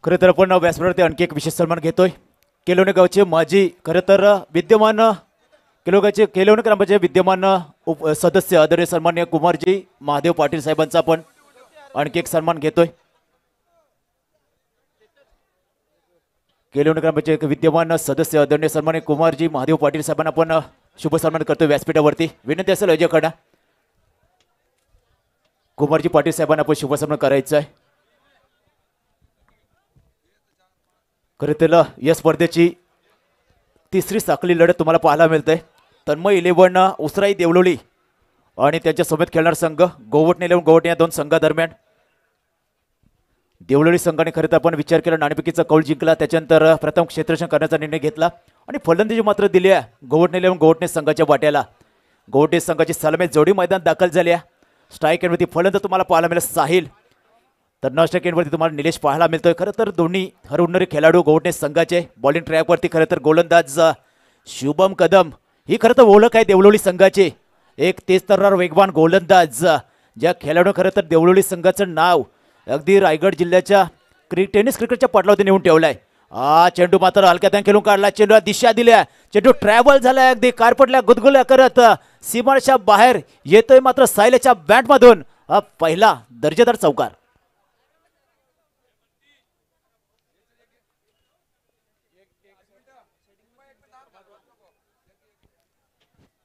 खरं तर आपण व्यासपीठावरती आणखी एक विशेष सन्मान घेतोय। केलोणे गावचे माजी खरं तर विद्यमान केलोणे ग्रामपंचायत विद्यमान सदस्य आदरणीय सन्माननीय कुमारजी महादेव पाटील साहेबांचा आपण आणखी एक सन्मान घेतोय। केलोणे ग्रामपंचायत विद्यमान सदस्य आदरणीय सन्माननीय कुमारजी महादेव पाटील साहेबांना आपण शुभ सन्मान करतोय व्यासपीठावरती। विनंती असेल अजयकडे कुमारजी पाटील साहेबांना आपण शुभ सन्मान करायचा आहे। खरं तर या स्पर्धेची तिसरी साखळी लढत तुम्हाला पाहायला मिळते। तन्मय 11 उसराई देवलोली आणि त्यांच्या सोबत खेळणार संघ गोवटणे 11 गोवटणे या दोन संघादरम्यान देवलोली संघाने खरं तर आपण विचार केला नाणेफेकीचा कौल जिंकला, त्याच्यानंतर प्रथम क्षेत्ररक्षण करण्याचा निर्णय घेतला आणि फलंदाजी मात्र दिली आहे गोवटणे 11 गोवटणे संघाच्या वाट्याला। गोवटणे संघाची सलामी जोडी मैदान दाखल झाली आहे। स्ट्राईक एंडवरती फलंदाज तुम्हाला पाहायला मिळेल साहिल, तर नॉन एंडवरती तुम्हाला निलेश पाहायला मिळतोय। खरं तर दोन्ही हरवणारे खेळाडू गोवटणे संघाचे बॉलिंग ट्रॅकवरती खरं तर गोलंदाज शुभम कदम ही खरं तर ओळख आहे देवलोली संघाची, एक तेजतर्रार वेगवान गोलंदाज ज्या खेळाडू खरं तर देवलोली संघाचं नाव अगदी रायगड जिल्ह्याच्या टेनिस क्रिकेटच्या पटलावरती नेऊन ठेवलाय। चेंडू मात्र हलक्यात खेळून काढला, चेंडूला दिशा दिल्या, चेंडू ट्रॅव्हल झालाय अगदी कारपटल्या गुदगुल्या करत सीमारेषा बाहेर येतोय मात्र सायलेच्या बॅटमधून पहिला दर्जेदार चौकार।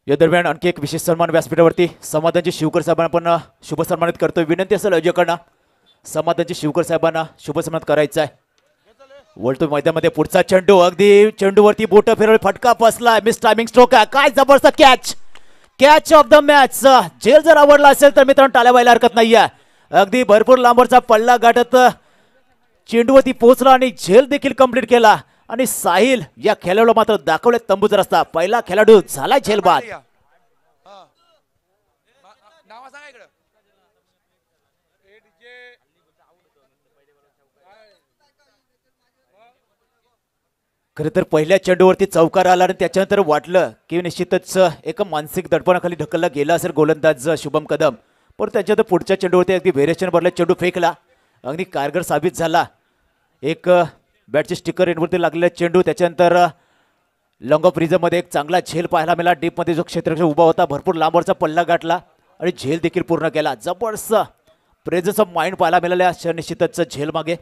या दरम्यान आणखी एक विशेष सन्मान व्यासपीठावरती समाधानजी शिवकर साहेबांना पण शुभ सन्मानित करतोय। विनंती असेल अजयकडे समाधानजी शिवकर साहेबांना शुभ सन्मान करायचा आहे। वळतो मैदानामध्ये पुढचा चेंडू अगदी चेंडूवरती बोट फिरवली, फटका बसलाय, मिस टायमिंग स्ट्रोक आहे, काय जबरदस्त कॅच ऑफ द मॅच। झेल जर आवडला असेल तर मित्रांनो टाळ्या व्हायला हरकत नाहीये। अगदी भरपूर लांबवरचा पल्ला गाठत चेंडूवरती पोहोचला आणि झेल देखील कंप्लीट केला आणि साहिल या खेळाडूला मात्र दाखवले तंबूचा रस्ता, पहिला खेळाडू झाला झेल बाद। खरं तर पहिल्या चेंडूवरती चौकार आला आणि त्याच्यानंतर वाटलं की निश्चितच एक मानसिक दडपणाखाली ढकलला गेला असेल गोलंदाज शुभम कदम, पण त्याच्यानंतर पुढच्या चेंडूवरती अगदी व्हेरिएशन भरलं, चेंडू फेकला, अगदी कारगर साबित झाला। एक बॅटचे स्टिकर एंडवरती लागलेला चेंडू, त्याच्यानंतर लॉंग ऑफ रिझममध्ये एक चांगला झेल पाहायला मिळाला। डीपमध्ये जो क्षेत्ररक्षक उभा होता भरपूर लांबवरचा पल्ला गाठला आणि झेल देखील पूर्ण केला। जबरदस्त प्रेझन्स ऑफ माइंड पाहायला मिळाल्या निश्चितच झेल मागे।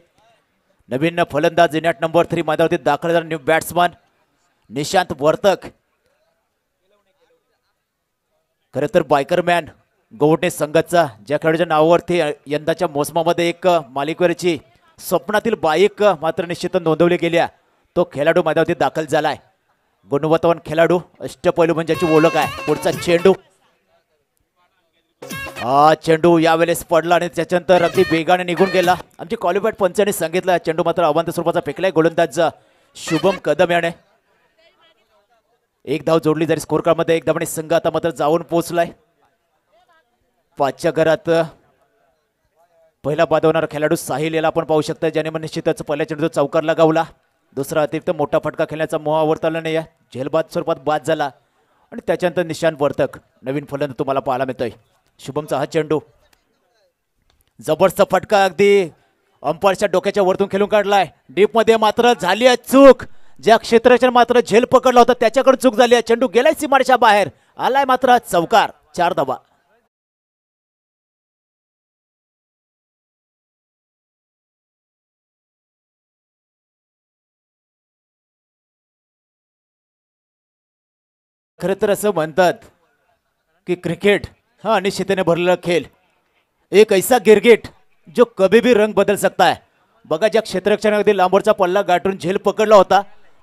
नवीन फलंदाज नॅट नंबर 3 मैदानावरती दाखल झाला न्यू बॅट्समन निशांत वर्तक। खरं तर बायकरमॅन गोवटणे संघाचा ज्या खेळाडूच्या नावावरती यंदाच्या मोसमामध्ये एक मालिकेवरची स्वप्नातील बाईक मात्र निश्चित नोंदवली गेल्या, तो खेळाडू मैदानावरती दाखल झालाय। गुणवत्तावान खेळाडू अष्टपैलू म्हणजे ज्याची ओळख आहे। पुढचा चेंडू चेंडू यावेळेस पडला आणि त्याच्यानंतर अगदी वेगाने निघून गेला। आमची क्वालिफाईड पंचाने सांगितलं चेंडू मात्र अवांतर स्वरूपाचा फेकलाय गोलंदाज शुभम कदम याने। एक धाव जोडली जरी स्कोर कार्डमध्ये, एक धावाने संघ आता मात्र जाऊन पोहोचलाय 5च्या घरात। पहिला बाद होणारा खेळाडू साहिल याला आपण पाहू शकता, ज्याने मग निश्चितच पहिल्या चेंडू चौकार लगावला। दुसरा अतिरिक्त मोठा फटका खेळण्याचा मोह आवरताला नाही, झेलबाद स्वरूपात बाद झाला आणि त्याच्यानंतर निशांत वर्तक नवीन फलंदाज तुम्हाला पाहायला मिळतोय। शुभमचा हा चेंडू जबरदस्त फटका अगदी अंपायरच्या डोक्याच्या वरतून खेळून काढलाय। डीप मध्ये मात्र झाली आहे चूक, ज्या क्षेत्राच्या मात्र झेल पकडला होता त्याच्याकडे चूक झाली आहे, चेंडू गेलाय सीमारेषा बाहेर, आलाय मात्र चौकार, 4 धावा। खरं तर असं म्हणतात की क्रिकेट हा अनिश्चिततेने भरलेला खेळ, एक ऐसा गिरगिट जो कभी भी रंग बदल सकता है। बघा ज्या क्षेत्ररक्षकाने अगदी लांबवरचा पल्ला गाठून झेल पकडला होता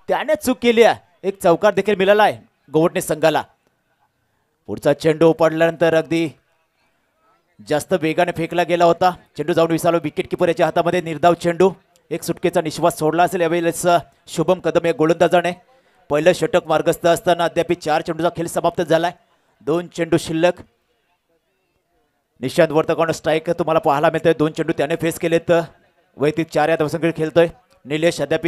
त्याने चूक केली आहे, एक चौकार देखील मिळाला आहे गोवटणे संघाला। पुढचा चेंडू पडल्यानंतर अगदी जास्त वेगाने फेकला गेला होता, चेंडू जाऊन विसावला विकेट किपर याच्या हातामध्ये। निर्धाव चेंडू, एक सुटकेचा निश्वास सोडला असेल यावेळेस शुभम कदम या गोलंदाजाने। पहिलं षटक मार्गस्थ असताना अद्याप 4 चेंडूचा खेळ समाप्त झालाय, 2 चेंडू शिल्लक। निशांत वर्तक स्ट्राईक तुम्हाला पाहायला मिळतोय, 2 चेंडू त्याने फेस केलेत, वैयक्तिक 4 या धावसंख्येत खेळतोय। निलेश अद्याप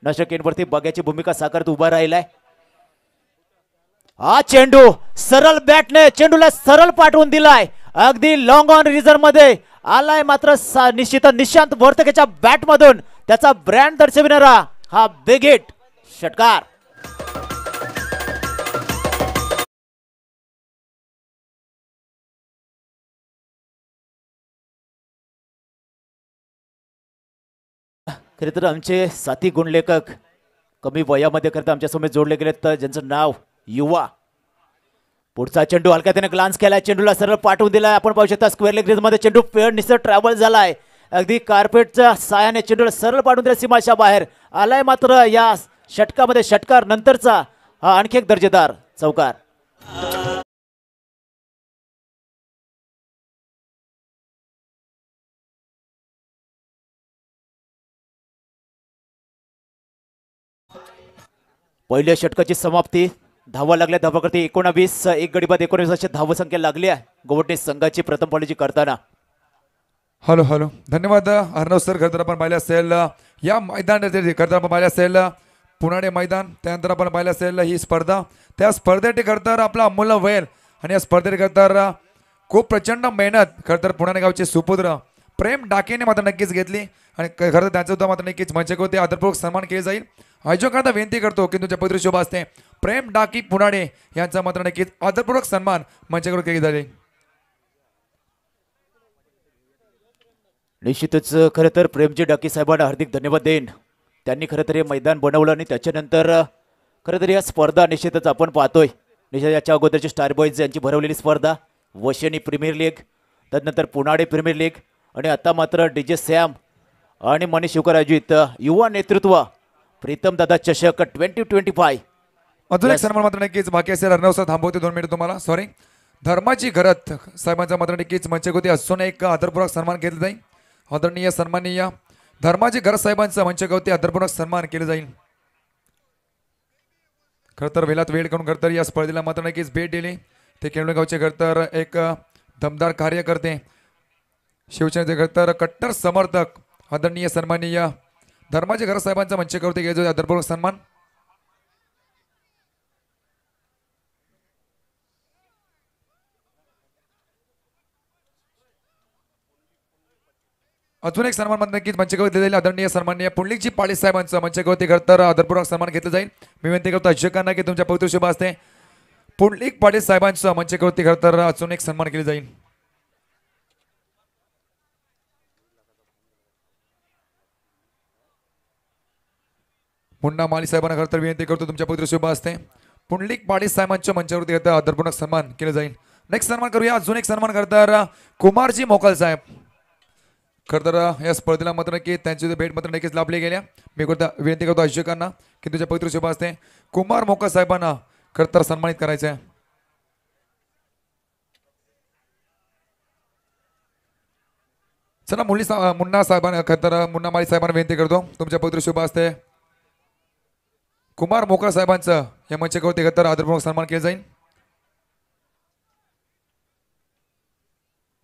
नाशक एंडवरती बघ्याची भूमिका साकारत उभा राहिलाय। हा चेंडू सरळ बॅटने चेंडूला सरळ पाठवून दिलाय, अगदी लॉंग ऑन रिझर्व मध्ये आलाय मात्र निश्चित निशांत वर्तकेच्या बॅट मधून त्याचा ब्रँड दर्शविणारा हा बिग हिट षटकार. खरे तर आमचे साथी गुणलेखक कमी वयामध्ये खरं तर आमच्यासमोर जोडले गेले, तर ज्यांचं नाव युवा. पुढचा चेंडू हलक्या त्याने ग्लान्स केलाय, चेंडूला सरळ पाठवून दिलाय. आपण पाहू शकता स्क्वेअर लेग मध्ये चेंडू पेड निसर ट्रॅव्हल झालाय. अगदी कार्पेटच्या साहाय्याने चेंडूला सरळ पाठवून दिला, सीमाच्या बाहेर आलाय. मात्र या षटकामध्ये षटकार नंतरचा हा आणखी एक दर्जेदार चौकार. पहिल्या षटकाची समाप्ती. धावा लागल्या, धावा करते 19. एक गडी बाद 19 अशी धाव संख्या लागली आहे गोवटे संघाची प्रथम फलंदाजी करताना. हॅलो हॅलो, धन्यवाद अर्णव सर. खरं तर आपण पाहिलं असेल या मैदान खरं तर आपण पाहिलं असेल पुणाडे मैदान, त्यानंतर आपण पाहिलं असेल ही स्पर्धा. त्या स्पर्धेसाठी खरं तर आपला अमूल्य वेळ आणि या स्पर्धेत खरं तर खूप प्रचंड मेहनत खरं तर पुणे गावचे सुपुत्र प्रेम डाकेने मात्र नक्कीच घेतली आणि खरं तर त्यांचं सुद्धा मात्र नक्कीच मंचक होते आदरपूर्वक सन्मान केले जाईल. आयोजकांना विनंती करतो की तुमच्या पवित्र शोभा असते प्रेम डाकी पुणाडे यांचा मात्र नक्कीच आदरपूर्वक सन्मान मंचकडून केले जाईल. निश्चितच खरं तर प्रेमजी डाकी साहेबांना हार्दिक धन्यवाद देईन. त्यांनी खरं तर हे मैदान बनवलं आणि त्याच्यानंतर खरं तर या स्पर्धा निश्चितच आपण पाहतोय. निश्चित याच्या अगोदरची स्टार बॉईज यांची भरवलेली स्पर्धा, वशेनी प्रीमियर लीग, त्यानंतर पुणाडे प्रीमियर लीग आणि आता मात्र डीजे सॅम आणि मनीष शुकर आयोजित युवा नेतृत्व प्रीतम दादा चषक 2025. अजून एक सन्मान मात्र नक्कीच बाकी असेल. अर्णव सर थांबवते 2 मिनिट तुम्हाला, सॉरी. धर्माची घरत साहेबांचा मात्र नक्कीच मंचक होती असून एक आदरपूर्वक सन्मान केले जाईल. आदरणीय सन्माननीय धर्माजी घरत साहेबांचा मंचक होती आदरपूर्वक सन्मान केले जाईल. खरं तर वेळात वेळ करून खरं तर या स्पर्धेला मात्र नक्कीच भेट दिली ते केळवे गावचे खरं तर एक दमदार कार्य करते शिवसेनेचे खरं तर कट्टर समर्थक आदरणीय सन्माननीय धर्माजी घरत साहेबांचा मंचक होती घ्यायचो आदरपूर्वक सन्मान. अजून एक सन्मान नक्कीच मंचकावरती जाईल. आदरणीय सन्माननीय पुंडलिकजी पाटील साहेबांचं मंचकावरती खरं तर आदरपूर्वक सन्मान घेतलं जाईल. मी विनंती करतो अध्यक्षांना की तुमच्या पवित्र शुभ असते पुंडलिक पाटील साहेबांचं मंचकावरती खरं तर अजून एक सन्मान केले जाईल. मुन्ना माली साहेबांना खरं तर विनंती करतो तुमच्या पवित्र शुभ असते पुंडलिक पाटील साहेबांच्या मंचावरती खरं तर आदरपूर्वक सन्मान केलं जाईल. नेक्स्ट सन्मान करूया. अजून एक सन्मान खरं तर कुमारजी मोकल साहेब. खरं तर या स्पर्धेला मात्र की त्यांची भेट मात्र नक्कीच लाभली गेल्या. मी विनंती करतो आयोजकांना की तुझ्या पवित्र शुभ असते कुमार मोका साहेबांना खरं तर सन्मानित करायचं आहे. चला मुन्ना साहेबांना खरं तर मुन्ना माळी साहेबांना विनंती करतो तुमच्या पवित्र शुभ असते कुमार मोकर साहेबांचं या मंचकावरती खरं तर आदरपूर्वक सन्मान केलं जाईल.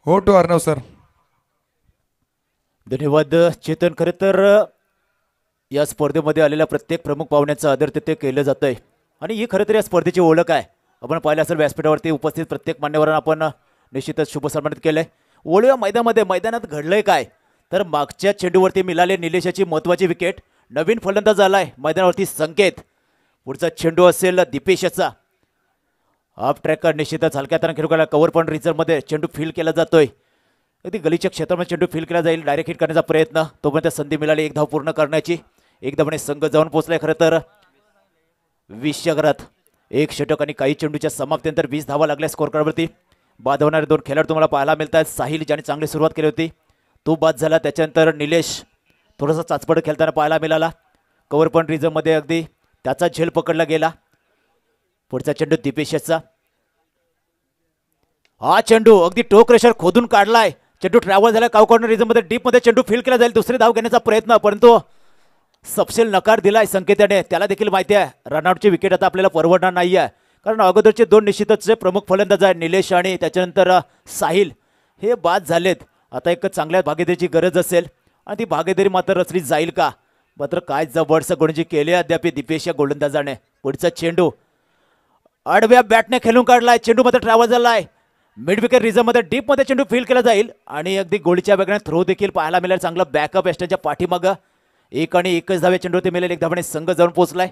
हो टू अर्णव सर. धन्यवाद चेतन. खरं तर या स्पर्धेमध्ये आलेल्या प्रत्येक प्रमुख पाहुण्यांचं आदर तिथे केलं जात आहे आणि ही खरं तर या स्पर्धेची ओळख आहे. आपण पाहिलं असेल व्यासपीठावरती उपस्थित प्रत्येक मान्यवरांना आपण निश्चितच शुभ सन्मानित केलंय. ओळूया मैदानात घडलंय काय तर मागच्या चेंडूवरती मिळाले निलेशाची महत्वाची विकेट. नवीन फलंदाज आलाय मैदानावरती संकेत. पुढचा चेंडू असेल दीपेशचा. हाफ ट्रॅकर निश्चितच हलक्या हाताने खेळू कव्हर पण रिझर्वमध्ये चेंडू फील केला जातोय. अगदी गलीच्या क्षेत्रामध्ये चेंडू फील केला जाईल. डायरेक्ट हिट करण्याचा प्रयत्न, तोपर्यंत संधी मिळाली एक धाव पूर्ण करण्याची. एक धावाने संघ जाऊन पोहोचलाय खरं तर 20 षटकात. एक षटक आणि काही चेंडूच्या समाप्तीनंतर 20 धावा लागल्या स्कोर कार्डवरती. बाद होणारे 2 खेळाडू तुम्हाला पाहायला मिळत आहेत. साहिल ज्याने चांगली सुरुवात केली होती तो बाद झाला. त्याच्यानंतर निलेश थोडासा चाचपड खेळताना पाहायला मिळाला. कव्हर पण रिझर्वमध्ये अगदी त्याचा झेल पकडला गेला. पुढचा चेंडू दीपेशचा. हा चेंडू अगदी टोक रेषर खोदून काढलाय. चेंडू ट्रॅव्हल झाला काव कॉर्नर रिझर्वमध्ये डीपमध्ये चेंडू फील केला जाईल. दुसरी धाव घेण्याचा प्रयत्न परंतु सपशेल नकार दिलाय संकेत याने. त्याला देखील माहिती आहे रनआउटची विकेट आता आपल्याला परवडणार नाही आहे कारण अगोदरचे 2 निश्चितच प्रमुख फलंदाज आहेत निलेश आणि त्याच्यानंतर साहिल हे बाद झालेत. आता एक चांगल्या भागीदारीची गरज असेल आणि ती भागीदारी मात्र रचली जाईल का. मात्र काय जबरदस्त गोलंदाजी केली अद्याप दीपेश या गोलंदाजाने. पुढचा चेंडू आडव्या बॅटने खेळून काढलाय. चेंडू मात्र ट्रॅव्हल झालाय. मिड विकेट रिझर्वमध्ये डीपमध्ये चेंडू फील केला जाईल आणि अगदी गोळीच्या वेगळ्या थ्रो देखील पाहायला मिळेल. चांगला बॅकअप एस्टनच्या पाठीमागं एक आणि एकच धावे चेंडूवरती मिळेल. एक धावाने संघ जाऊन पोहोचलाय.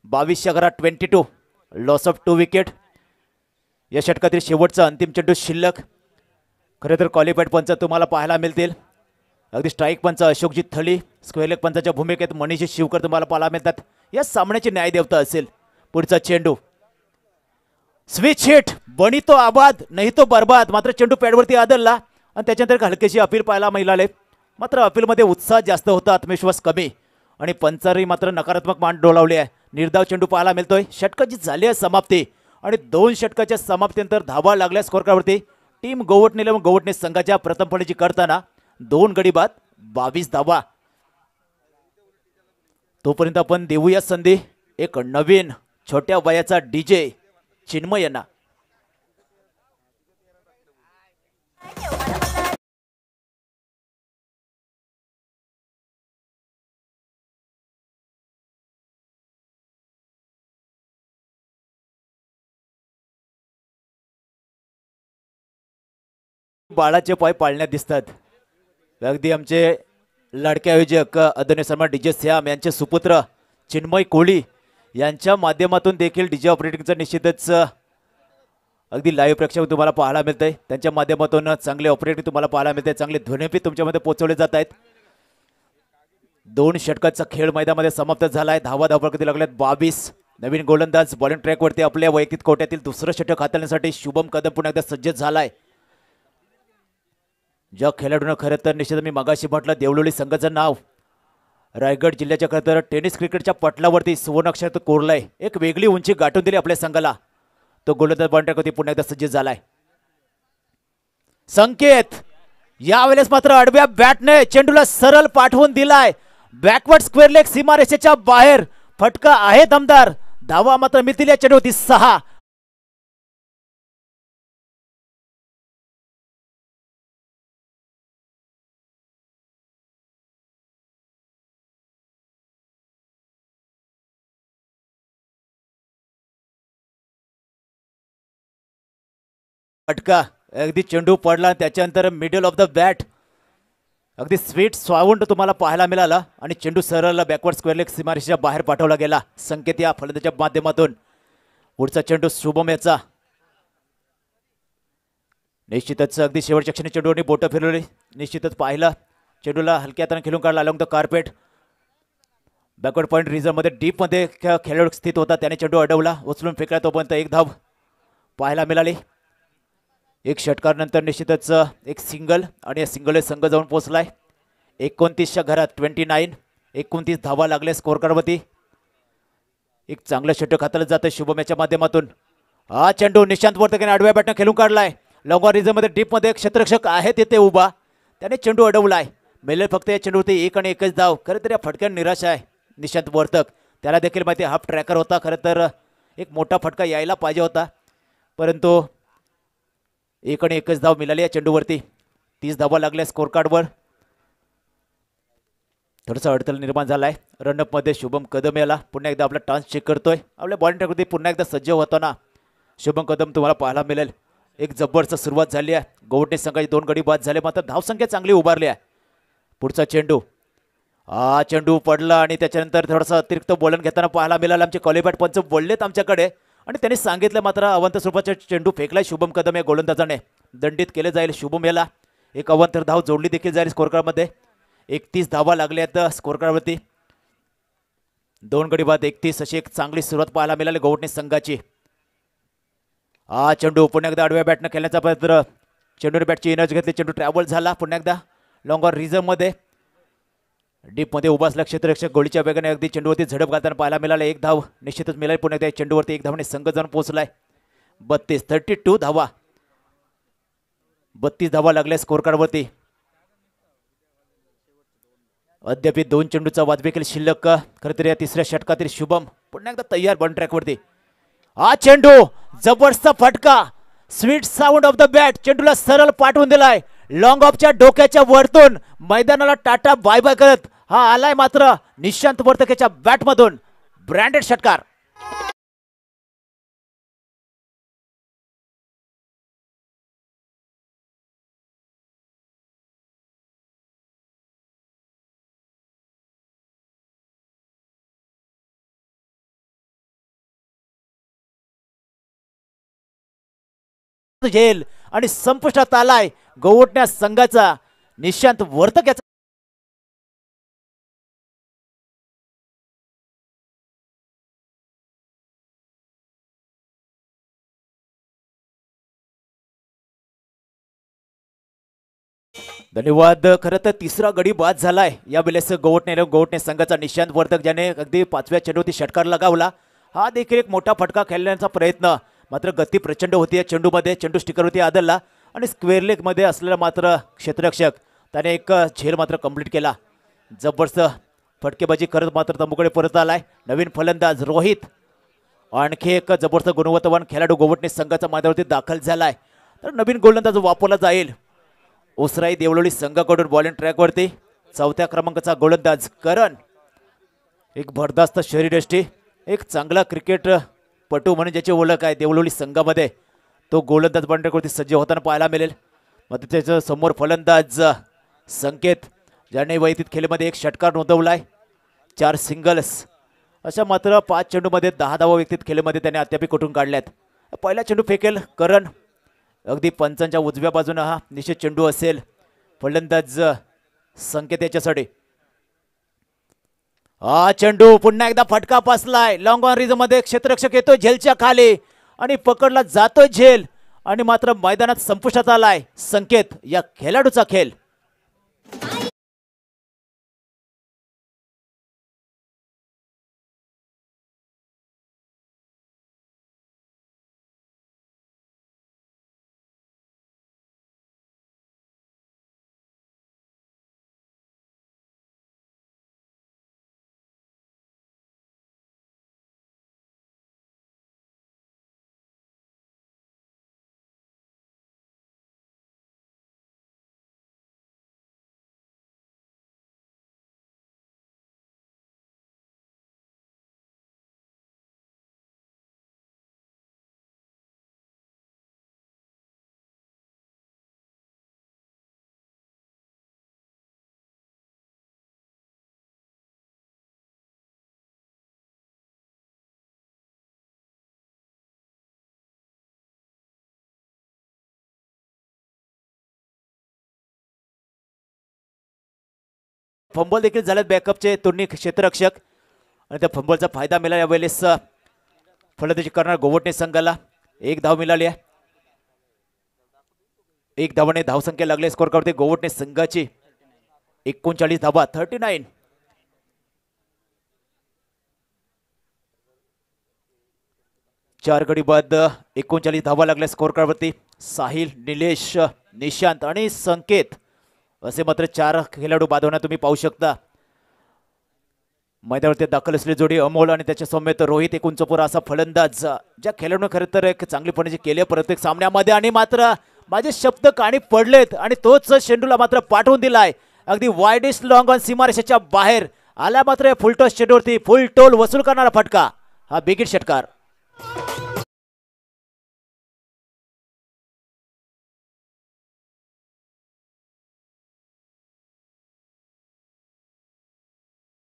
22-11 22. Loss of 2 wicket. या षटकातील शेवटचा अंतिम चेंडू शिल्लक. खरं तर क्वालिफाईड पंच तुम्हाला पाहायला मिळतील. अगदी स्ट्राईक पंच अशोकजी थळी, स्क्वेअर लेग पंचाच्या भूमिकेत मनीष शिवकर तुम्हाला पाहायला मिळतात. या सामन्याची न्यायदेवता असेल. पुढचा चेंडू स्विच हिट. बनी तो आबाद नाही तो बर्बाद. मात्र चेंडू पॅडवरती आदळला आणि त्याच्यानंतर हलकेशी अपील पाहायला मिळाले. मात्र अपीलमध्ये उत्साह जास्त होता, आत्मविश्वास कमी आणि पंचांनी मात्र नकारात्मक मान डोलावली आहे. निर्धाव चेंडू पाहायला मिळतोय. षटकाची झाली आहे समाप्ती आणि 2 षटकाच्या समाप्तीनंतर धावा लागल्या स्कोरकार्डवरती. टीम गोवटणे व गोवटणे संघाच्या प्रथम फलंदाजी करताना 2 गडी बाद 22 धावा. तोपर्यंत आपण देऊया संधी एक नवीन छोट्या वयाचा डीजे चिन्मय यांना. बाळाचे पाय पाळण्यात दिसतात. अगदी आमचे लाडके आयोजक आदरणीय सन्मान डीजे श्याम यांचे सुपुत्र चिन्मय कोळी यांच्या माध्यमातून देखील डीजे ऑपरेटिंगचं निश्चितच अगदी लाईव्ह प्रेक्षक तुम्हाला पाहायला मिळतंय. त्यांच्या माध्यमातून चांगले ऑपरेटिंग तुम्हाला पाहायला मिळते. चांगले ध्वनिफीत तुमच्यामध्ये पोहोचवले जात आहेत. 2 षटकाचा खेळ मैदानामध्ये समाप्त झालाय. धावा धावपळकती लागल्यात 22. नवीन गोलंदाज बॉलिंग ट्रॅकवरती आपल्या वैयक्तिक कोट्यातील दुसरं षटक हाताळण्यासाठी शुभम कदम पुन्हा एकदा सज्ज झालाय. ज्या खेळाडूंना खरं तर निश्चित मी मगाशी म्हटलं देवलोली संघाचं नाव रायगड जिल्ह्याच्या खरं तर टेनिस क्रिकेटच्या पटलावरती सुवर्णाक्षरात कोरलंय. एक वेगळी उंची गाठून दिली आपल्या संघाला. तो गोलंदाज बॉलिंग ट्रॅकवरती पुन्हा एकदा सज्ज झालाय. संकेत यावेळेस मात्र आडव्या बॅटने चेंडूला सरळ पाठवून दिलाय. बॅकवर्ड स्क्वेअर लेग सीमारेषेच्या बाहेर. फटका आहे दमदार. धावा मात्र मिळतील या चेंडूवरती 6. फटका अगदी चेंडू पडला त्याच्यानंतर मिडल ऑफ द बॅट अगदी स्वीट साऊंड तुम्हाला पाहायला मिळाला आणि चेंडू सरळ बॅकवर्ड स्क्वेअर लेग सीमारेषेच्या बाहेर पाठवला गेला. संकेत या फलंदाच्या माध्यमातून. पुढचा चेंडू शुभम याचा. निश्चितच अगदी शेवटच्या क्षणी चेंडूवरनी बोटं फिरवली. निश्चितच पाहिलं चेंडूला हलक्या हाताने खेळून काढला along the carpet. Backward point रिझर्वमध्ये डीपमध्ये खेळाडू स्थित होता. त्याने चेंडू अडवला, उचलून फेकला. तोपर्यंत 1 धाव पाहायला मिळाली. 1 षटकानंतर निश्चितच एक सिंगल आणि या सिंगल संघ जाऊन पोहोचलाय 29च्या घरात. 29 धावा लागल्या स्कोरकार्डवरती. एक चांगलं षटक हाताळलं जातं शुभम याच्या माध्यमातून. हा चेंडू निशांत वर्तकने आडव्या बॅटनं खेळून काढलाय. लॉंग रिझर्वमध्ये डीपमध्ये एक क्षेत्ररक्षक आहे तिथे उभा. त्याने चेंडू अडवलाय. मिळेल फक्त या चेंडूवरती 1 आणि 1च धाव. खरं तर या फटक्यात निराश आहे निशांत वर्तक. त्याला देखील माहिती हाफ ट्रॅकर होता. खरं तर एक मोठा फटका यायला पाहिजे होता, परंतु 1 आणि 1च धाव मिळाली या चेंडूवरती. 30 धावा लागल्या स्कोरकार्डवर. थोडासा अडथळा निर्माण झालाय. रनअपमध्ये शुभम कदम याला पुन्हा एकदा आपला टान्स चेक करतोय. आपल्या बॉलिंग ट्रॅकवरती पुन्हा एकदा सज्ज होताना शुभम कदम तुम्हाला पाहायला मिळेल. एक जबरदस्त सुरुवात झाली आहे. गोवटणे संघाचे 2 गडी बाद झाले, मात्र धावसंख्या चांगली उभारली आहे. पुढचा चेंडू हा चेंडू पडला आणि त्याच्यानंतर थोडासा अतिरिक्त बोलन घेताना पाहायला मिळाला. आमचे क्वालिफाईड पंच बोललेत आमच्याकडे आणि त्यांनी सांगितलं मात्र अवंत स्वरूपाचा चेंडू फेकलाय शुभम कदम या गोलंदाजाने. दंडित केले जाईल शुभम याला. एक अवंतर धाव जोडली देखील जाईल स्कोरकार्डमध्ये. 31 धावा लागल्या आहेत स्कोरकार्डवरती. 2 गडी बाद 31 अशी एक चांगली सुरुवात पाहायला मिळाली गोवटणे संघाची. हा चेंडू पुन्हा एकदा आडव्या बॅटनं खेळण्याचा प्रयत्न. चेंडूने बॅटची एनर्जी घेतली. चेंडू ट्रॅव्हल झाला पुन्हा एकदा लॉंगर रिझर्वमध्ये. डीपमध्ये उभा असला क्षेत्ररक्षक गोळीच्या वेगाने अगदी चेंडूवरती झडप घालताना पाहायला मिळाला. 1 धाव निश्चितच मिळाली. पुन्हा एकदा चेंडूवरती 1 धावाने संघ जाऊन पोहोचलाय. 32 धावा. 32 धावा लागल्या स्कोरकार्डवरती. अद्याप 2 चेंडूचा वाद देखील शिल्लक. खरं तर या 3ऱ्या षटकातील शुभम पुन्हा एकदा तयार बॉल ट्रॅकवरती. हा चेंडू जबरदस्त फटका. Sweet sound of the bat. चेंडूला सरळ पाठवून दिलाय. लॉंग ऑफच्या डोक्याच्या वरतून मैदानाला टाटा बाय बाय करत हा आलाय मात्र निशांत वर्तकेच्या बॅटमधून. ब्रँडेड षटकार. झेल आणि संपुष्टात आलाय गोवटण्या संघाचा निशांत वर्तक याचा धन्यवाद. खरं तर तिसरा गडी बाद झालाय या वेळेस गोवटणे संघाचा निशांत वर्तक ज्याने अगदी 5व्या चेंडूवरती षटकार लगावला. हा देखील एक मोठा फटका खेळण्याचा प्रयत्न, मात्र गती प्रचंड होती चेंडूमध्ये. चेंडू स्टिकरवरती आदळला आणि स्क्वेअर लेग मध्ये असलेला मात्र क्षेत्ररक्षक त्याने एक झेल मात्र कंप्लीट केला. जबरदस्त फटकेबाजी करत मात्र तंबूकडे परत आलाय नवीन फलंदाज रोहित. आणखी एक जबरदस्त गुणवत्तावान खेळाडू गोवटणे संघाच्या मैदानावरती दाखल झालाय. तर नवीन गोलंदाज वापरला जाईल ओसराई देवळोली संघाकडून बॉलिंग ट्रॅकवरती. 4थ्या क्रमांकाचा गोलंदाज करण. एक भरदास्त शरीरयष्टी, एक चांगला क्रिकेट पटू म्हणून ज्याची ओळख आहे देवळोली संघामध्ये, तो गोलंदाज बॉलिंगवरती सज्ज होताना पाहायला मिळेल. मग त्याच्या समोर फलंदाज संकेत ज्याने वैयक्तिक खेळीमध्ये एक षटकार नोंदवलाय, 4 सिंगल्स. अशा मात्र 5 चेंडूमध्ये 10 धावा वैयक्तिक खेळीमध्ये त्याने अद्याप कुठून काढल्यात. पहिला चेंडू फेकेल करण. अगदी पंचांच्या उजव्या बाजूने हा निश्चित चेंडू असेल. फलंदाज संकेत याच्यासाठी. हा चेंडू पुन्हा एकदा फटका पासलाय. लॉंग ऑन रिज मध्ये क्षेत्ररक्षक येतो झेलच्या खाली आणि पकडला जातोय झेल आणि मात्र मैदानात संपुष्टात आलाय संकेत या खेळाडूचा खेळ. फंबल देखील झालेत बॅकअपचे दोन्ही क्षेत्ररक्षक आणि त्या फंबलचा फायदा मिळाला यावेळेस फलंदाजी करणार गोवटणे संघाला. 1 धाव मिळाली आहे. 1 धावाने धावसंख्या लागली स्कोर करते गोवटणे संघाची 39 धावा 39. चार गडी बाद 39 धावा लागल्या स्कोर कार्डवरती. साहिल, निलेश, निशांत आणि संकेत असे मात्र 4 खेळाडू बाद होणार तुम्ही पाहू शकता. मैदानावरती दाखल असलेली जोडी अमोल आणि त्याच्या समेत रोहित एक उंचपुरा असा फलंदाज ज्या खेळाडूने खरं तर एक चांगली फलंदाजी केली प्रत्येक सामन्यामध्ये आणि मात्र माझे शब्द काणी पडलेत आणि तोच चेंडूला मात्र पाठवून दिलाय अगदी वाईडेस्ट लॉंग ऑन सीमारेषेच्या बाहेर आला. मात्र फुल टॉस चेंडूवरती फुल टोल वसूल करणारा फटका, हा बिगिट षटकार.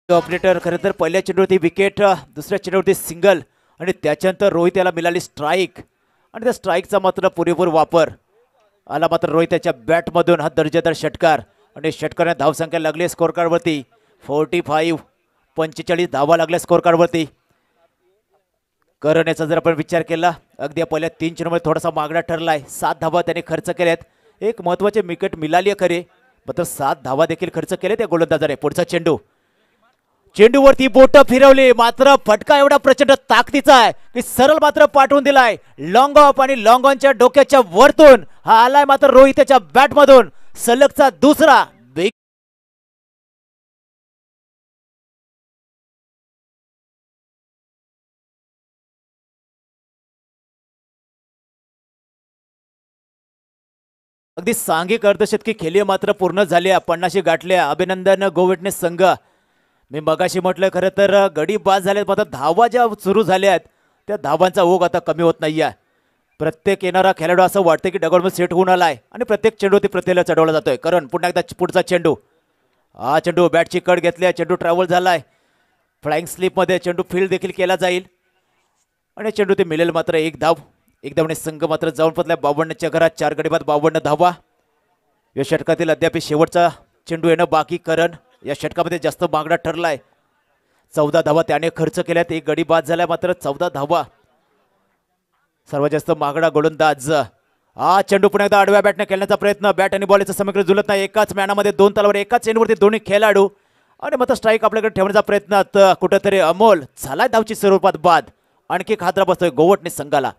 ऑपरेटर खरं तर पहिल्या चेंडूवरती विकेट, दुसऱ्या चेंडूवरती सिंगल आणि त्याच्यानंतर रोहित याला मिळाली स्ट्राईक आणि त्या स्ट्राईकचा मात्र पुरेपूर वापर आला. मात्र रोहित त्याच्या बॅटमधून हा दर्जेदार षटकार आणि षटकाराने धावसंख्या लागली स्कोर कार्डवरती 45 धावा लागल्या स्कोर कार्डवरती. करण याचा जर आपण विचार केला अगदी पहिल्या 3 चेंडूमध्ये थोडासा मागणा ठरलाय. 7 धावा त्याने खर्च केल्यात. एक महत्वाचे विकेट मिळाली आहे खरे, मात्र 7 धावा देखील खर्च केले त्या गोलंदाजाने. पुढचा चेंडू, चेंडूवरती बोट फिरवली मात्र फटका एवढा प्रचंड ताकदीचा आहे की सरळ मात्र पाठवून दिलाय लॉंग ऑफ आणि लॉंग ऑनच्या डोक्याच्या वरतून हा आलाय मात्र रोहितच्या बॅटमधून सलगचा दुसरा. अगदी सांघिक अर्धशतकी खेळी मात्र पूर्ण झाल्या, 50 गाठल्या. अभिनंदन गोवटणे संघ. मी मगाशी म्हटलं खरं तर गडी बाद झाल्यात, मात्र धावा ज्या सुरू झाल्यात त्या धावांचा ओघ आता कमी होत नाहीये. प्रत्येक येणारा खेळाडू असं वाटतं की डगॉडमध्ये सेट होऊन आलाय आणि प्रत्येक चेंडूवरती प्रत्येला चढवला जातोय. कारण पुन्हा एकदा पुढचा चेंडू, हा चेंडू बॅटची कड घेतली, चेंडू ट्रॅव्हल झालाय फ्लाइंग स्लिपमध्ये. चेंडू फील्ड देखील केला जाईल आणि चेंडू ते मिळेल मात्र 1 धाव. एक धावणे संघ मात्र जाऊन पोचलाय 52च्या घरात. 4 गडी बाद 52 धावा. या षटकातील अद्याप शेवटचा चेंडू येणं बाकी. करण या षटकामध्ये जास्त मागणा ठरलाय. 14 धावा त्याने खर्च केल्यात. एक गडी बाद झालाय मात्र 14 धावा. सर्वात जास्त मागणा गोलंदाज. हा चेंडू पुन्हा एकदा आडव्या बॅटने खेळण्याचा प्रयत्न. बॅट आणि बॉलचं समीकरण जुळत नाही. एकाच मॅनामध्ये 2 तलवार एकाच चेंडूवरती दोन्ही खेळाडू आणि मात्र स्ट्राईक आपल्याकडे ठेवण्याचा प्रयत्न. कुठेतरी अमोल झालाय धावची स्वरूपात बाद. आणखी एक हादरा बसतोय गोवटणे संघाला.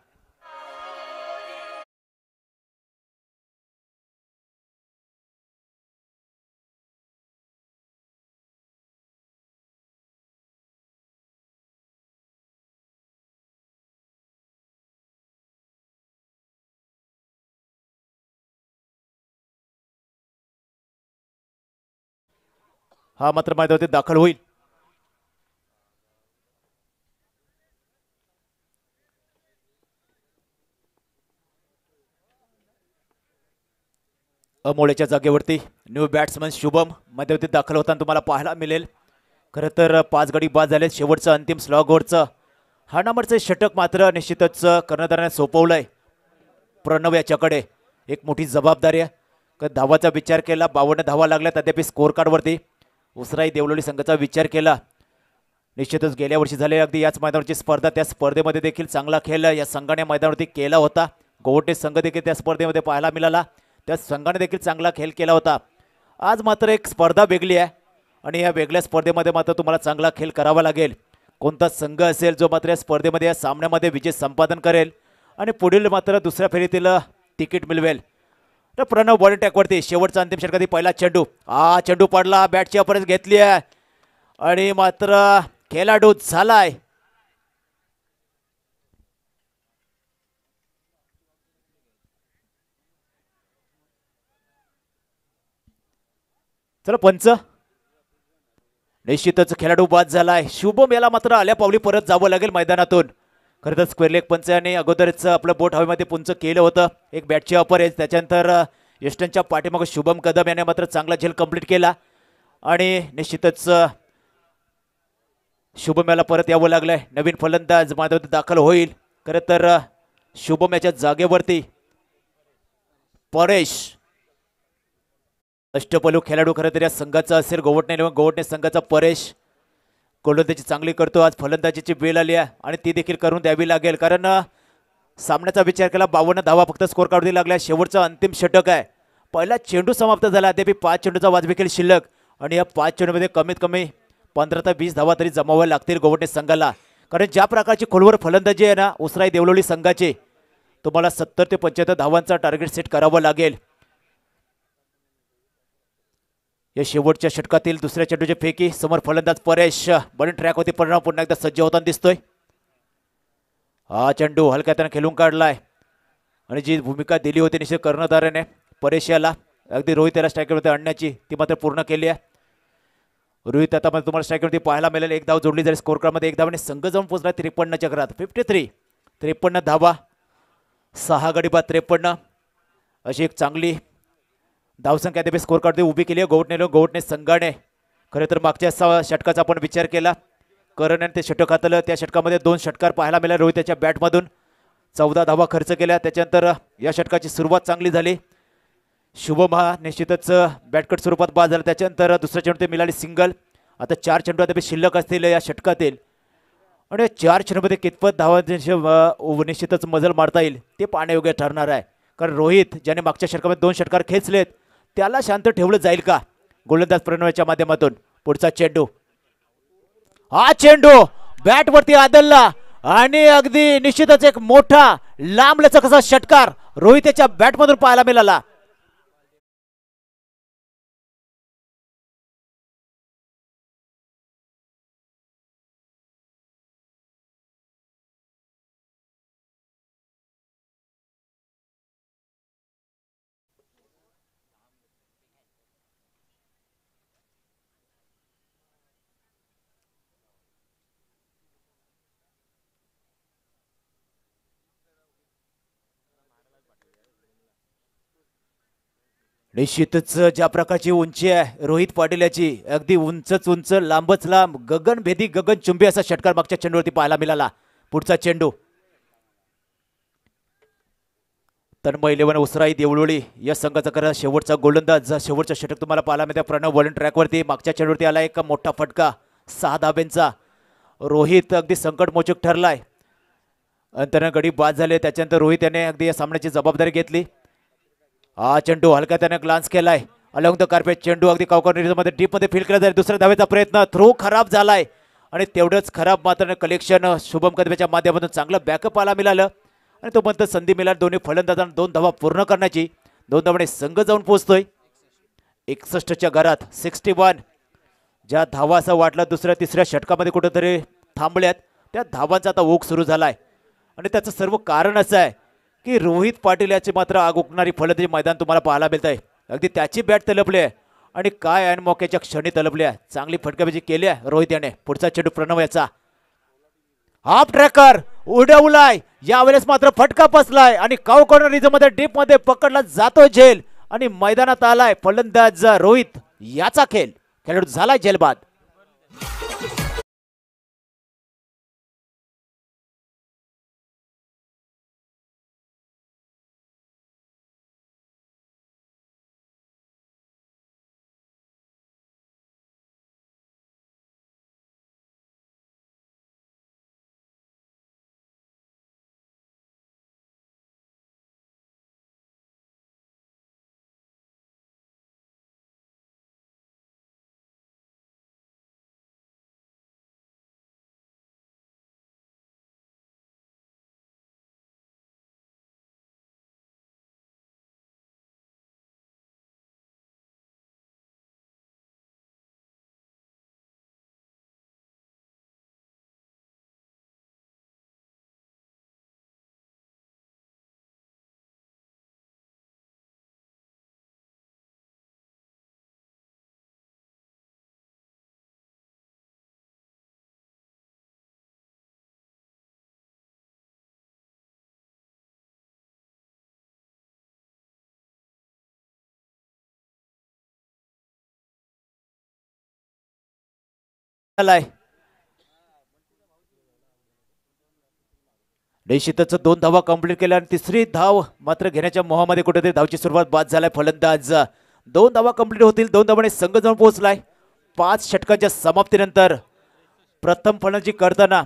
हा मात्र मैदानावरती दाखल होईल. अमोलेच्या जागेवरती न्यू बॅट्समन शुभम मैदानावरती दाखल होताना तुम्हाला पाहायला मिळेल. खरं तर 5 गडी बाद झाले. शेवटचं अंतिम स्लॉगवरचं हा नंबरचं षटक मात्र निश्चितच कर्णधाराने सोपवलंय प्रणव याच्याकडे. एक मोठी जबाबदारी आहे. धावाचा विचार केला. 52 धावा लागल्यात अद्याप स्कोअर कार्डवरती. उसराई देवलोली संघाचा विचार केला. निश्चितच गेल्या वर्षी झाले अगदी याच मैदानावरची स्पर्धा. त्या स्पर्धेमध्ये देखील चांगला खेळ या संघाने मैदानावरती केला होता. गोवटे संघ देखील त्या स्पर्धेमध्ये पाहायला मिळाला. त्या संघाने देखील चांगला खेळ केला होता. आज मात्र एक स्पर्धा वेगळी आहे आणि या वेगळ्या स्पर्धेमध्ये मात्र तुम्हाला चांगला खेळ करावा लागेल. कोणता संघ असेल जो मात्र या स्पर्धेमध्ये या सामन्यामध्ये विजय संपादन करेल आणि पुढील मात्र दुसऱ्या फेरीतील तिकीट मिळवेल. तर प्रणव बॉलिंग टॅकवरती शेवटचा अंतिम षटकातील पहिला चेंडू. हा चेंडू पडला. बॅटची अपरच घेतली आहे आणि मात्र खेळाडू झालाय. चला पंच. निश्चितच खेळाडू बाद झालाय. शुभम याला मात्र आल्या पावली परत जावं लागेल मैदानातून. खरं तर स्क्वेअर लेग पंचाने अगोदरच आपलं बोट हवेमध्ये पुंच केलं होतं. एक बॅटची अपर एज. त्याच्यानंतर यष्टनच्या पाठीमागे शुभम कदम याने मात्र चांगला झेल कंप्लीट केला आणि निश्चितच शुभम याला परत यावं लागलंय. नवीन फलंदाज मैदानात दाखल होईल. खरं तर शुभम याच्या जागेवरती परेश. अष्टपैलू खेळाडू खरं तर या संघाचा असेल गोवटणे संघाचा परेश. गोलंदाजी चांगली करतो. आज फलंदाजीची वेळ आली आहे आणि ती देखील करून द्यावी लागेल कारण सामन्याचा विचार केला. 52 धावा फक्त स्कोर काढू लागल्या. शेवटचा अंतिम षटक आहे. पहिला चेंडू समाप्त झाला. अद्याप 5 चेंडूचा वाजवी खेळ शिल्लक आणि या 5 चेंडूमध्ये कमीत कमी 15 ते 20 धावा तरी जमाव्या लागतील गोवटे संघाला. कारण ज्या प्रकारची खोलवर फलंदाजी आहे ना उसराई देवलोली संघाची, तुम्हाला 70 ते 75 धावांचा टार्गेट सेट करावं लागेल. या शेवटच्या षटकातील दुसऱ्या चेंडूची फेकी. समोर फलंदाज परेश. बॉलिंग ट्रॅकवरती परिणाम पुन्हा एकदा सज्ज होताना दिसतोय. हा चेंडू हलक्या त्यानं खेळून काढलाय आणि जी भूमिका दिली होती निश्चित कर्णधाराने परेश याला अगदी रोहित याला स्ट्रायकरवरती आणण्याची ती मात्र पूर्ण केली आहे. रोहित आता तुम्हाला स्ट्रायकरवरती पाहायला मिळेल. एक धाव जोडली जाईल. स्कोर कार्डमध्ये एक धावाने संघ जाऊन पोहोचला 53च्या घरात. 53 धावा 6 गडी बाद 53 अशी एक चांगली धावसंख्या अद्याप स्कोर कार्ड उभी केली आहे गोवटणे संघाने. खरं तर मागच्या षटकाचा आपण विचार केला. करण यांनी ते षटक हातलं. त्या षटकामध्ये 2 षटकार पाहायला मिळाले रोहित याच्या बॅटमधून. 14 धावा खर्च केल्या. त्याच्यानंतर या षटकाची सुरुवात चांगली झाली. शुभम हा निश्चितच बॅटकट स्वरूपात बाद झाला. त्याच्यानंतर दुसऱ्या चेंडू ते मिळाली सिंगल. आता 4 चेंडू अद्याप शिल्लक असतील या षटकातील आणि 4 चेंडूमध्ये कितपत धावा निश्चितच मजल मारता येईल ते पाहण्यायोग्य ठरणार आहे. कारण रोहित ज्याने मागच्या षटकामध्ये 2 षटकार खेचलेत त्याला शांत ठेवलं जाईल का गोलंदाज प्रणवच्या माध्यमातून. पुढचा चेंडू. हा चेंडू बॅटवरती आदळला आणि अगदी निश्चितच एक मोठा लांब लचक असा षटकार रोहित याच्या बॅटमधून पाहायला मिळाला. निश्चितच ज्या प्रकारची उंची आहे रोहित पाटील याची अगदी उंचच उंच लांबच लांब गगनभेदी गगनचुंबी असा षटकार मागच्या चेंडूवरती पाहायला मिळाला. पुढचा चेंडू. तन्मय इलेव्हन उसराई देवळोळी या संघाचा खरा शेवटचा गोलंदाज शेवटचा षटक तुम्हाला पाहायला मिळते. प्रणव बॉलिंग ट्रॅकवरती मागच्या चेंडूवरती आला एक मोठा फटका 6 धाब्यांचा. रोहित अगदी संकटमोचक ठरलाय. अंतराने गडी बाद झाले. त्याच्यानंतर रोहित याने अगदी या सामन्याची जबाबदारी घेतली. हा चेंडू हलका त्याने ग्लान्स केलाय अलॉंग द कार्पेट. चेंडू अगदी मध्ये डीपमध्ये फील केला जाईल. दुसऱ्या धावेचा प्रयत्न थ्रो खराब झालाय आणि तेवढंच खराब मात्र कलेक्शन शुभम कदमेच्या माध्यमातून चांगलं बॅकअप पाहायला मिळालं आणि तो म्हणतो संधी मिळाली दोन्ही फलंदाजांना 2 धावा पूर्ण करण्याची. 2 धावांनी संघ जाऊन पोहोचतोय 61च्या घरात 61. ज्या धावा असं वाटलं दुसऱ्या तिसऱ्या षटकामध्ये कुठेतरी थांबल्यात त्या धावांचा आता ओघ सुरू झालाय आणि त्याचं सर्व कारण असं आहे की रोहित पाटील याची मात्र आग उकणारी फलंदाजी मैदान तुम्हाला पाहायला मिळत आहे. अगदी त्याची बॅट तलपली आहे आणि काय ऐन मौक्याच्या क्षणी तलपली आहे. चांगली फटकाबाजी केली आहे रोहित याने. पुढचा चेंडू प्रणव याचा हाफ ट्रॅकर उडवलाय. यावेळेस मात्र फटका बसलाय आणि काव कॉर्नर रिजमध्ये डीप मध्ये पकडला जातो झेल आणि मैदानात आलाय फलंदाज रोहित याचा खेळ. खेळाडू झालाय झेलबाद. निश्चितच 2 धावा कंप्लीट केल्या आणि तिसरी धाव मात्र घेण्याच्या मोहामध्ये कुठेतरी धावची सुरुवात बाद झालाय फलंदाज. 2 धावा कंप्लीट होतील. 2 धावांनी संघ जाऊन पोहोचलाय. 5 षटकांच्या समाप्तीनंतर प्रथम फलंदाजी करताना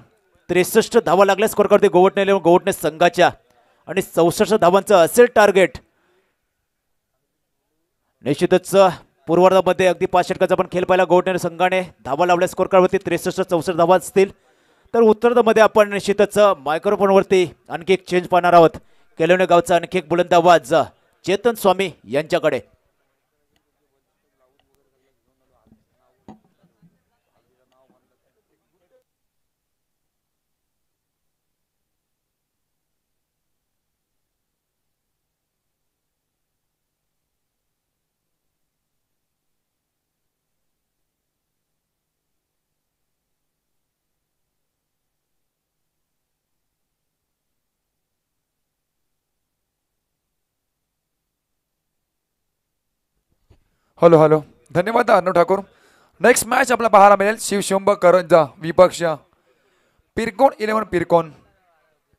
63 धावा लागल्या स्कोर करते गोवटणे संघाच्या आणि 64 धावांचं असेल टार्गेट. निश्चितच पूर्वार्धामध्ये अगदी 5 षटकाचा पण खेळ पाहिला गोवटणे संघाने. धावा लावल्या स्कोर करवरती 63-64 धावा असतील. तर उत्तरार्धामध्ये आपण निश्चितच मायक्रोफोनवरती आणखी एक चेंज पाहणार आहोत. केलवणे गावचा आणखी एक बुलंद आवाज चेतन स्वामी यांच्याकडे. Hello hello. धन्यवाद अर्णव ठाकूर. नेक्स्ट मॅच आपल्याला पाहायला मिळेल शिवशंभ करंजा विपक्ष पिरकोन 11 पिरकोन.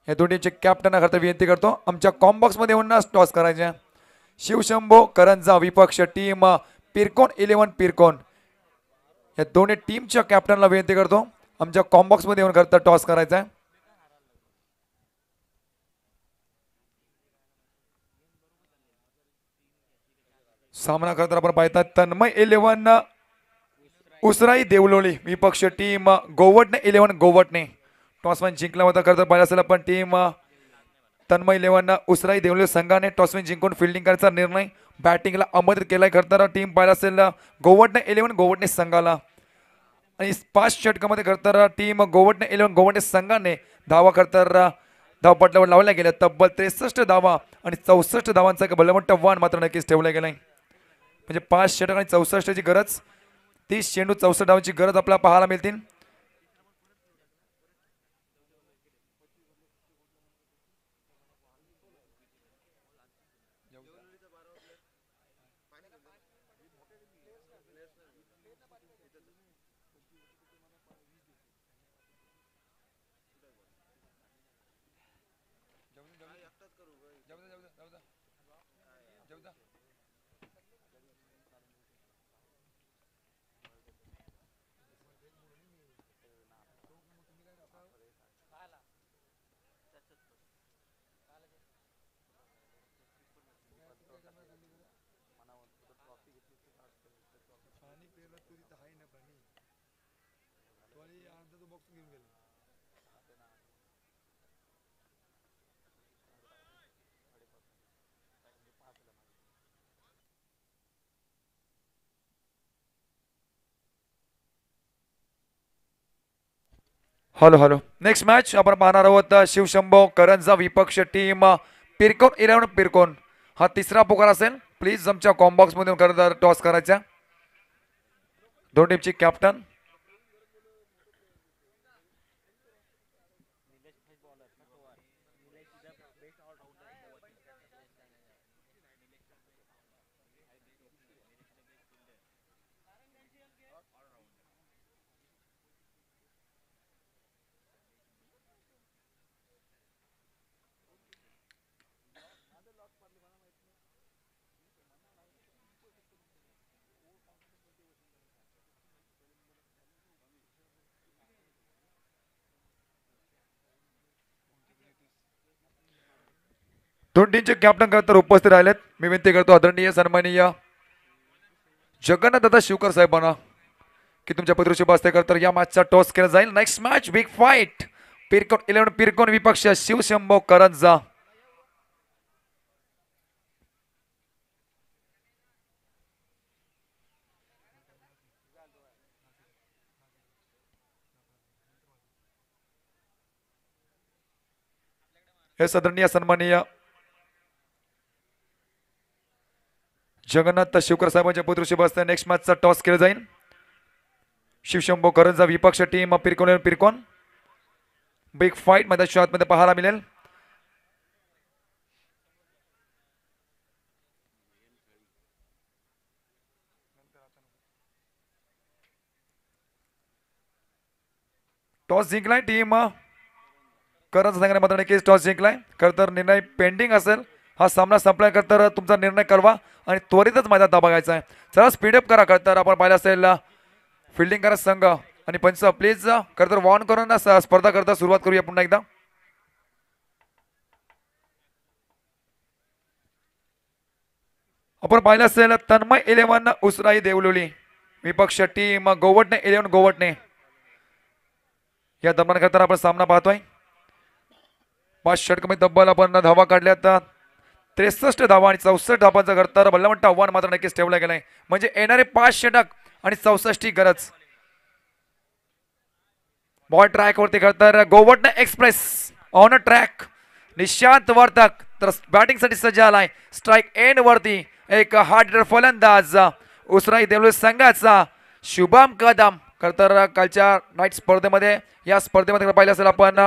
या दोन टीमचे कॅप्टन करता विनंती करतो आमच्या कॉम्बॉक्समध्ये येऊन टॉस करायचे. शिवशंभो करंजा विपक्ष टीम पिरकोन 11 पिरकोन. या दोन्ही टीमच्या कॅप्टनला विनंती करतो आमच्या कॉम्बॉक्समध्ये येऊन करता टॉस करायचा आहे. सामना करताना आपण पाहतात तन्मय 11 उसराई देवलोळी विपक्ष टीम गोवटणे 11 गोवटणे. टॉसमॅन जिंकला होता करता पाहिलं असेल आपण टीम तन्मय 11 उसराई देवलोळी संघाने टॉसमॅन जिंकून फिल्डिंग करायचा निर्णय बॅटिंगला आमंत्रित केलाय करताना टीम पाहिलं असेल गोवटणे 11 गोवटणे संघाला. आणि 5 षटकामध्ये करताना टीम गोवटणे 11 गोवटणे संघाने धावा करताना धावपटलावर लावल्या गेल्या तब्बल 63 धावा आणि 64 धावांचा एक बलवंत वाण मात्र नक्कीच ठेवला गेलाय. म्हणजे 5 षटक आणि 64ची गरज 30 चेंडू 64 धावांची गरज आपल्याला पाहायला मिळतील. हॅलो हॅलो नेक्स्ट मॅच आपण पाहणार आहोत शिवशंभो करंजा विपक्ष टीम पिरकोन 11 पिरकोन. हा तिसरा पुकार असेल. प्लीज आमच्या कॉम्बॉक्स मधून करत टॉस करायचा. दोन टीमची कॅप्टन दोन टीमचे कॅप्टन करतर उपस्थित राहिलेत. मी विनंती करतो आदरणीय सन्माननीय जगन्नाथ दादा शिवकर साहेबांना की तुमच्या पत्रुशी बसते करतर या मॅचचा टॉस केला जाईल. Next match big fight Pirkon 11 Pirkon विपक्ष शिवशंभो करंजा. हे आदरणीय सन्माननीय जगन्नाथ शिवकर साहेबांच्या पुत्रुशी बसते नेक्स्ट मॅचचा टॉस केला जाईल. शिवशंभो करंजा विपक्ष team Pirkon Pirkon big fight मैदानाच्या आतमध्ये पाहायला मिळेल. टॉस जिंकलाय टीम करंजा संघाने मात्र नक्कीच टॉस जिंकलाय. खरं तर निर्णय पेंडिंग असेल. हा सामना संपल्यानंतर तर तुमचा निर्णय कळवा आणि त्वरितच मैदान बघायचा आहे. चला स्पीडअप करा. खरं तर आपण पाहिलं असेल फिल्डिंग करा संघ आणि पंच प्लीज खरं तर वॉर्न करून स्पर्धा करता सुरुवात करूया पुन्हा एकदा. आपण पाहिलं असेल तन्मय 11 उसराई देवलोली विपक्ष टीम गोवटणे 11 गोवटणे. या दरम्यान खरं तर आपण सामना पाहतोय. 5 षटकामध्ये तब्बल आपण धावा काढल्यात 63 धावा आणि 64 धावांचा करता बल्लामट्टा आव्हान मात्र नक्कीच ठेवलं गेलंय. म्हणजे येणारे 5 षटक आणि 64 गरज. बॉल ट्रॅक वरती करतर Govatne express on a track. Nishant Vartak तर बॅटिंग साठी सज्ज आलाय. स्ट्राईक एंड वरती एक हार्ड फलंदाज उसराई देवलोली संघाचा शुभम कदम. खरतर कालच्या नाईट स्पर्धेमध्ये या स्पर्धेमध्ये पाहिलं असेल आपण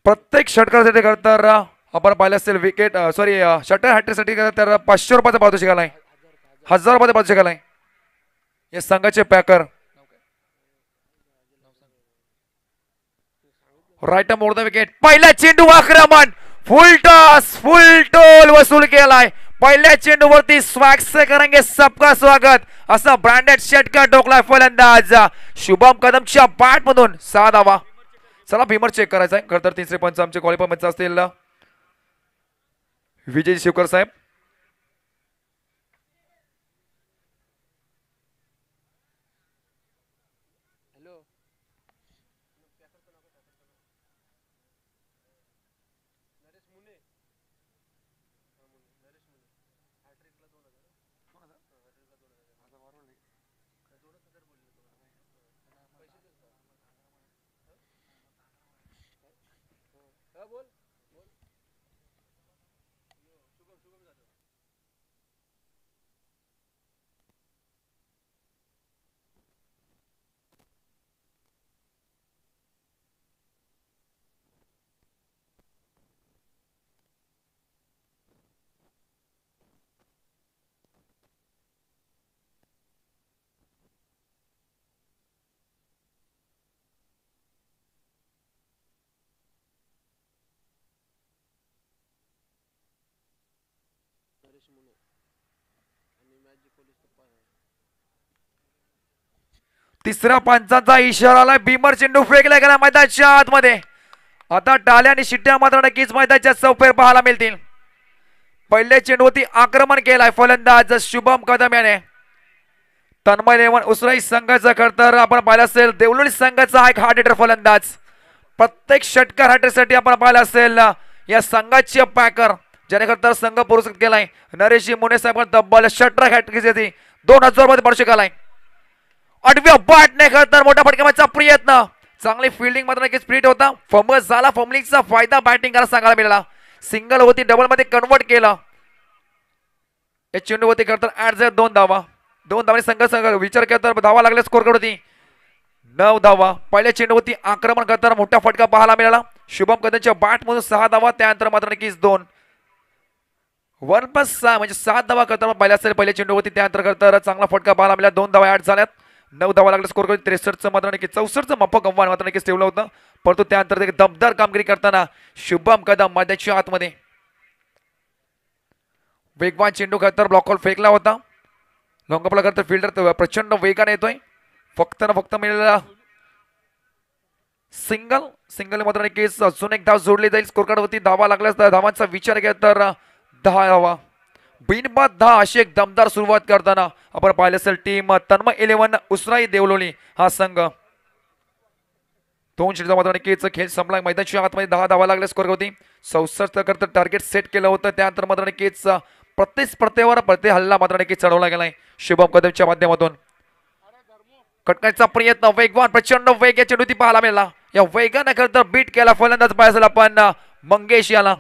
प्रत्येक षटकासाठी खरतर आपण पाहिलं असेल विकेट सॉरी शटर हॅट्रिकसाठी तर 500 रुपयाचा पारितोषिक आलाय. 1000 रुपयाचा पारितोषिक आलाय या संघाचे पॅकर. Right mode the wicket. पहिला चेंडू आक्रमण फुल टॉस फुल टोल वसूल केलाय. पहिल्या चेंडूवरती स्वॅग से करेंगे सबका स्वागत असा ब्रँडेड षटकार टोकलाय फलंदाज शुभम कदमच्या बॅट मधून 6 धावा. चला भीमर चेक करायचा आहे. खरं तर तिसरे पंच आमचे क्वालिफाय मध्ये असतील विजय शिवकर साहेब. तिसऱ्या पंचांचा इशारा आलाय. भीमर चेंडू फेकला गेला मैदानाच्या आतमध्ये. आता टाळ्या आणि शिट्ट्या मात्र नक्कीच मैदानाच्या चौफेर पाहायला मिळतील. पहिले चेंडूवरती आक्रमण केलाय फलंदाज शुभम कदम याने. तन्मय देवण उसराई संघाचा खरतर आपण पाहिलं असेल देवळी संघाचा हा एक हार्ड हिटर फलंदाज. प्रत्येक षटकार हार्टसाठी आपण पाहिलं असेल या संघाची पॅकर ज्याने खरतर संघ पुरस्कृत केलाय. नरेशजी मुने साहेब तब्बल षटकार हॅट्रिक येते 2000 मध्ये स्पर्श केलाय. आठव्या बॅटने खरतर मोठ्या फटक्याचा प्रयत्न. चांगली फिल्डिंग मात्र नक्कीच स्प्रिट होता. फंबल झाला. फंबलिंगचा फायदा बॅटिंग करायला सांगायला मिळाला. सिंगल होती डबल मध्ये कन्वर्ट केलं. या चेंडूवरती खरतर ऍड 2 धावा. 2 धावांनी संघ विचार केला तर धावा लागल्या स्कोर कडे होती 9 धावा. पहिल्या चेंडूवरती आक्रमण करताना मोठा फटका पाहायला मिळाला. शुभम कदमच्या बॅट मधून 6 धावा. त्यानंतर मात्र नक्कीच 2 1+6 म्हणजे 7 धावा करताना पहिल्या असेल पहिल्या चेंडूवरती. त्यानंतर करताना चांगला फटका पाहायला मिळाला. 2 धावा ऍड झाल्यात. 9 धावा लागले स्कोर करून 63चं मात्र नक्की 64चं माफक गंवान मात्र नक्कीच ठेवलं होतं. परंतु त्यानंतर दमदार कामगिरी करताना शुभम कदम मैदानाच्या आतमध्ये वेगवान चेंडू खरतर ब्लॉकवर फेकला होता. लॉंगपला खरतर फिल्डर प्रचंड वेगाने येतोय. फक्त ना फक्त मिळालेला सिंगल मात्र नक्कीच अजून एक धाव जोडली जाईल. स्कोर कार्ड होती धावा लागल्यास धावांचा विचार केला तर 10 धावा. बिनबाद 10 अशी एक दमदार सुरुवात करताना आपण पाहिलं असेल टीम तन्मय 11 उसराई देवलोली हा संघ 2 षटकार मात्र नक्कीच खेळ संपला. मैदानाच्या आतमध्ये 10 धावा लागल्या स्कोर होती. 64 करता टार्गेट सेट केलं होतं. त्यानंतर मात्र नक्कीच प्रत्येक स्पर्धेवर प्रत्येक हल्ला मात्र नक्कीच चढवला गेलाय शुभम कदमच्या माध्यमातून. कटण्याचा प्रयत्न वेगवान प्रचंड वेग या चेंडूती पाहायला मिळाला. या वेगाने खरतर बीट केला फलंदाज पाहिजे आपण मंगेश याला.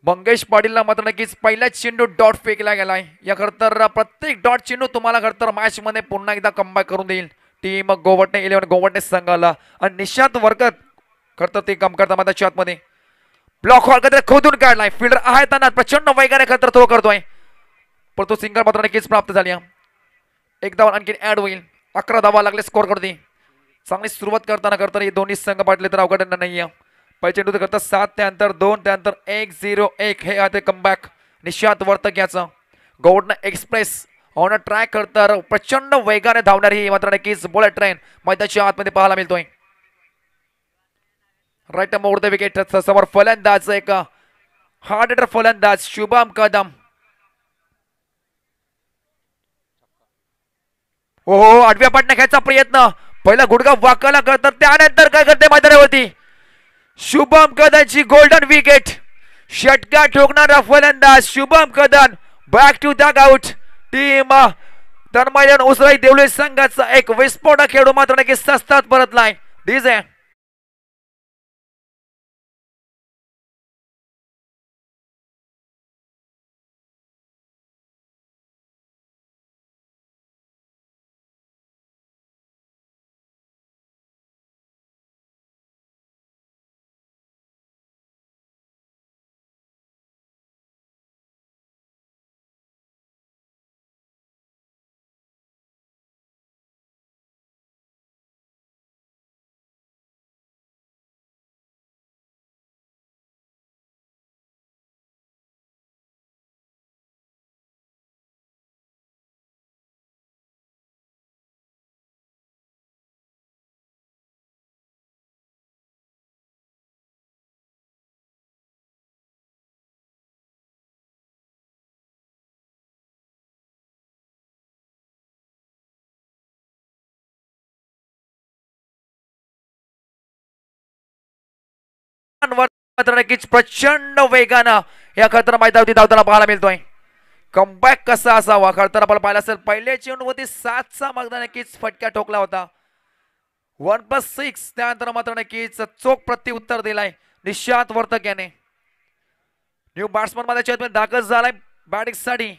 मंगेश पाटीलला मात्र नक्कीच पहिला चेंडू डॉट फेकला गेलाय. या खरतर प्रत्येक डॉट चेंडू तुम्हाला खरतर मॅच मध्ये पुन्हा एकदा कमबॅक करून देईल टीम गोवटणे 11 गोवटणे संघाला. आणि निशांत वर्गत खरतर ते काम करता मैदानाच्या आतमध्ये ब्लॉक हॉल खोदून काढलाय. फिल्डर आहे त्यांना प्रचंड वेगाने खरतर थ्रो करतोय. पण तो सिंगल मात्र नक्कीच प्राप्त झाली. एक धावा आणखी ऍड होईल. 11 धावा लागले स्कोर करते. चांगली सुरुवात करताना खरतर हे दोन्ही संघ पाडले तर अवघड नाहीये. पहिले चेंडू करता 7 त्यानंतर 2 त्यानंतर 1-0-1 हे आता कमबॅक निशांत वर्तक याचा. गौडन एक्सप्रेस ऑन अ ट्रॅक करतर प्रचंड वेगाने धावणारी मात्र नक्कीच बुलेट ट्रेन मैदानाच्या आतमध्ये पाहायला मिळतोय. राईट मोड द विकेट समोर फलंदाज एक हार्ड हिटर फलंदाज शुभम कदम. हो आडव्या पाटण्या घ्यायचा प्रयत्न. पहिला गुडघा वाकायला करतात त्यानंतर काय करते मैदानावरती शुभम कदमची गोल्डन विकेट. षटकार ठोकणारा फलंदाज Shubham Kadam back to the out. Team Tanmay Usrai Devli संघाचा एक विस्फोटक खेळू मात्र नक्कीच सस्तात परतलाय. डीजे मात्र नक्कीच प्रचंड वेगानं या खरतर मैदानावरती धावताना पाहायला मिळतोय. कमबॅक कसा असावा खरतर आपण पाहिलं असेल पहिल्या चेंडूवरती 7चा मागदा नक्कीच फटका ठोकला होता. 1+6 त्यानंतर मात्र नक्कीच चोख प्रत्युत्तर दिलाय निशांत वर्तक याने. न्यू बॅट्समन मध्ये दाखल झालाय बॅटिंग साठी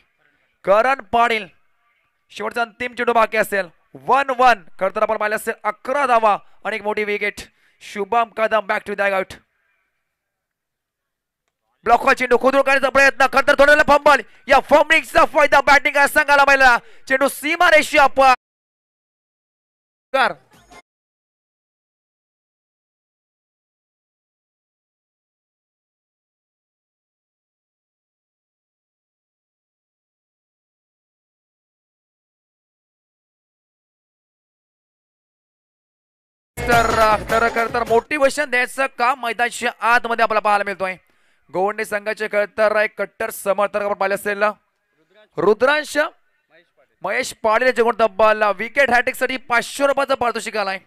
करण पाटील. शेवटचा अंतिम चेंडू बाकी असेल 1-1 खरतर आपण पाहिलं असेल 11 धावा आणि एक मोठी wicket. Shubham Kadam back to the out. Block चेंडू खोदून काढण्याचा प्रयत्न खरतर थोड्याला फंबल. या फंबलिंगचा फायदा बॅटिंग संघाला मिळाला. चेंडू सीमारेषा पार मास्टर तर मोटिवेशन द्यायचं काम मैदानाच्या आतमध्ये आपल्याला पाहायला मिळतोय. गोवंडे संघाचे खरतर एक कट्टर समर्थक आपण पाहिले असेल रुद्रांश महेश पाटील जे कोण तब्बल विकेट हॅट्रिक साठी 500 रुपयाचं पारितोषिक आलाय.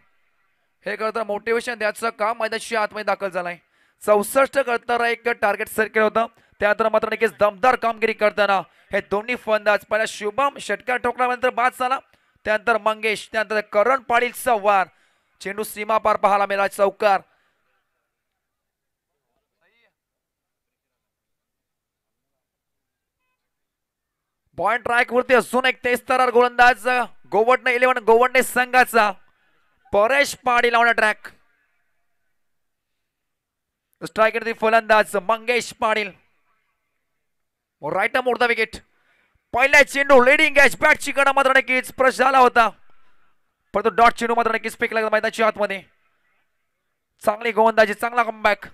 हे खरतर मोटिवेशन द्यायचं काम मैदानाच्या आतमध्ये दाखल झालाय. 64 खरतर एक टार्गेट सेट केलं होतं. त्यानंतर मात्र नक्कीच दमदार कामगिरी करताना हे दोन्ही फलंदाज पहिला शुभम षटकार ठोकल्यानंतर बाद झाला. त्यानंतर मंगेश त्यानंतर करण पाटीलचा वार चेंडू सीमा पार पाहायला मिळाला चौकार. पॉइंट ट्रॅक वरती अजून एक तेजतर्रार गोलंदाज गोवंडे 11 गोवंडे संघाचा Paresh Patil on track. Striker फलंदाज Mangesh Patil right mode the wicket. पहिल्या चेंडू लेडिंग कॅच बॅटची कडा मात्र नक्कीच प्रश झाला होता, परंतु डॉट चेंडू मात्र नक्कीच फेकला मैदानाच्या आतमध्ये. चांगली गोलंदाजी चांगला कमबॅक.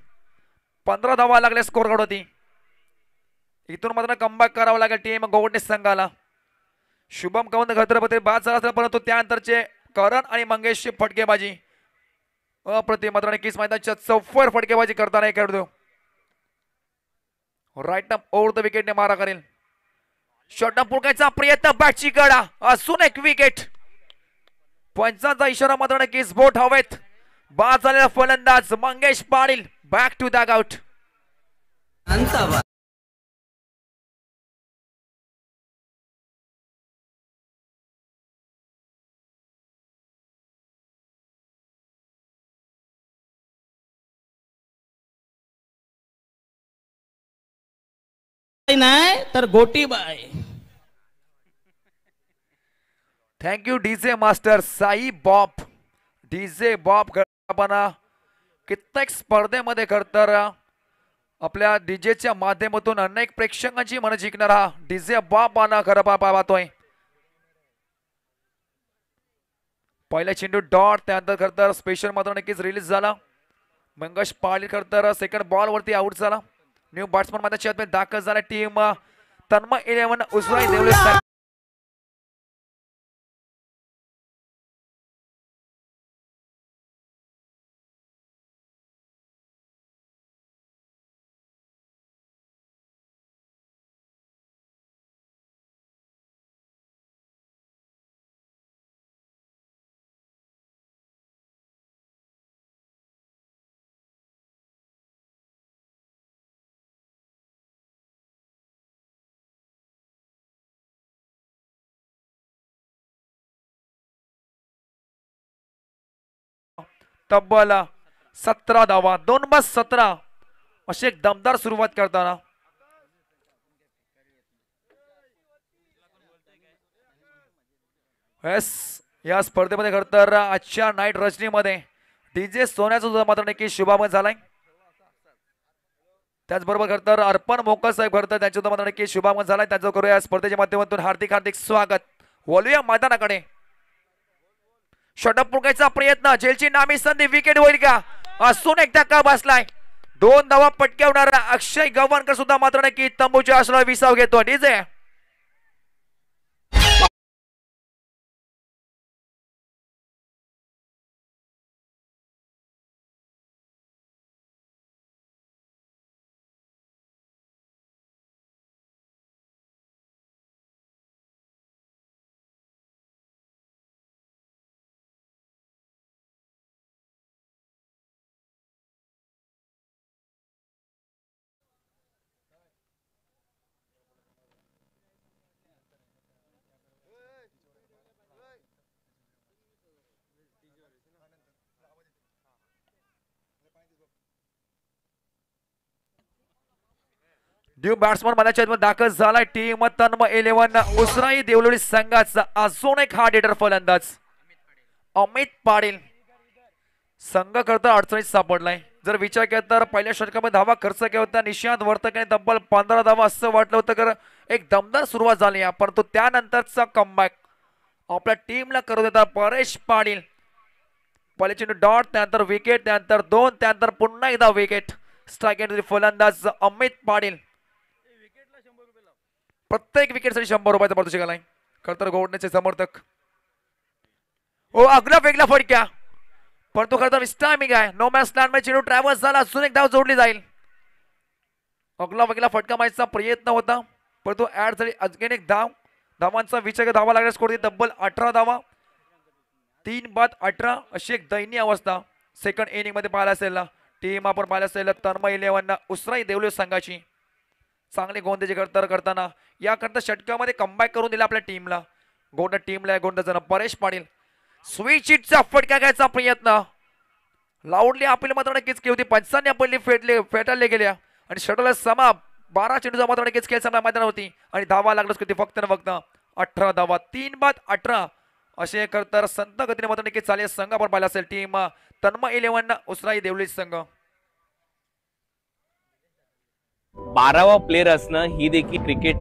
15 धावा लागल्या स्कोर कार्ड होती. इथून मात्र कमबॅक करावं लागेल टीम गोवंडे संघाला. शुभम कवंद खतरपती बाद झाला असेल, परंतु त्यानंतरचे करण आणि मंगेशची फटकेबाजी अप्रतिम मात्र नक्कीच मैदानाच्या चौफर फटकेबाजी करताना खेळतो. राईट अप ओव्हर द विकेटने मारा करेल. शॉर्ट अप पुळकायचा प्रयत्न बॅटची कडा असून एक विकेट. पंचांचा इशारा मात्र नक्कीच बोट हवेत. बाद झालेला फलंदाज Mangesh Patil back to the out. नाही तर गोटीबाई. Thank you DJ master Sai Bob. DJ Bob आपण कित्येक स्पर्धेमध्ये खरतर आपल्या डीजेच्या माध्यमातून अनेक प्रेक्षकांची मन जिंकणारा डीजे बॉब खरं पाहतोय. पहिला चेंडू डॉट त्यानंतर खरतर स्पेशल मात्र नक्कीच रिलीज झाला. मंगेश पाटील खरतर सेकंड बॉल वरती आउट झाला. न्यू बॅट्समन मैदानाच्या आतमध्ये दाखल झाला टीम तन्मय 11 उसराई देवले. तब्बल 17 धावा 2-17 अशी एक दमदार सुरुवात करताना या स्पर्धेमध्ये खरतर आजच्या नाईट रजनीमध्ये डीजे सोन्याचा सुद्धा मात्र नक्की शुभागमन झालाय. त्याचबरोबर खरतर अर्पण मोकल साहेब खरतर त्यांच्या सुद्धा मात्र नक्की शुभागमन झालाय. त्यांचं करूया या स्पर्धेच्या माध्यमातून हार्दिक हार्दिक स्वागत. वळूया मैदानाकडे. षटक पुळकायचा प्रयत्न जेलची नामी संधी विकेट होईल का असून एक धक्का बसलाय. 2 धावा पटकावणारा अक्षय गव्हाणकर सुद्धा मात्र नक्की तंबूच्या आसनावर विसाव घेतो. डीजे न्यू बॅट्समन मैदानाच्या दाखल झालाय टीम तन्मय 11 उसराई देवलोली संघाचा अजून एक हार्ड हिटर फलंदाज अमित पाटील. संघ करता अडचणीत सापडलाय. जर विचार केला तर पहिल्या षटकामध्ये धावा खर्च केला होता निशांत वर्तकने तब्बल 15 धावा असं वाटलं होतं. तर एक दमदार सुरुवात झाली परंतु त्यानंतरचा कमबॅक आपल्या टीमला करू देतात परेश पाटील. पहिले चेंडू डॉट त्यानंतर विकेट त्यानंतर 2 त्यानंतर पुन्हा एकदा विकेट. स्ट्रायक फलंदाज अमित पाटील. प्रत्येक विकेटसाठी 100 रुपयाचा पारितोषिक आलाय. खरतर गोवंडेचे समर्थक अगला वेगळा फटक्या परंतु खरं तर टायमिंग आहे. नो मॅच लँड मध्ये चेंडू ट्रॅव्हल्स झाला, अजून एक धाव जोडली जाईल. अगला वगैला फटका मारायचा प्रयत्न होता, परंतु ऍड झाली अजून एक धाव. धावांचा विचार धावा लागला, स्कोर तब्बल 18 धावा, 3-18 अशी एक दयनीय अवस्था सेकंड इनिंग मध्ये पाहायला असेल. टीम आपण पाहायला असेल तन्मय 11 उसराई देवले संघाची चांगली गोंधळी करताना याकरता षटकामध्ये कमबॅक करून दिला आपल्या टीमला. गोंडजन परेश पाटील स्वीच हिटचा फटका घ्यायचा प्रयत्न, लाऊडली अपील मात्र नक्कीच केली होती. पंचांनी अपील फेटाळले गेल्या आणि षटला समा 12 चेंडूचा मात्र नक्कीच खेळ सामना मैदान होती आणि धावा लागलाच होती फक्त ना फक्त 18 धावा. 3-18 असे करतर संत गतीने मात्र नक्कीच चालेल संघ आपण पाहिला असेल. टीम तन्मय 11 उसराई देवली संघ. 12वा प्लेअर असणं ही देखील क्रिकेट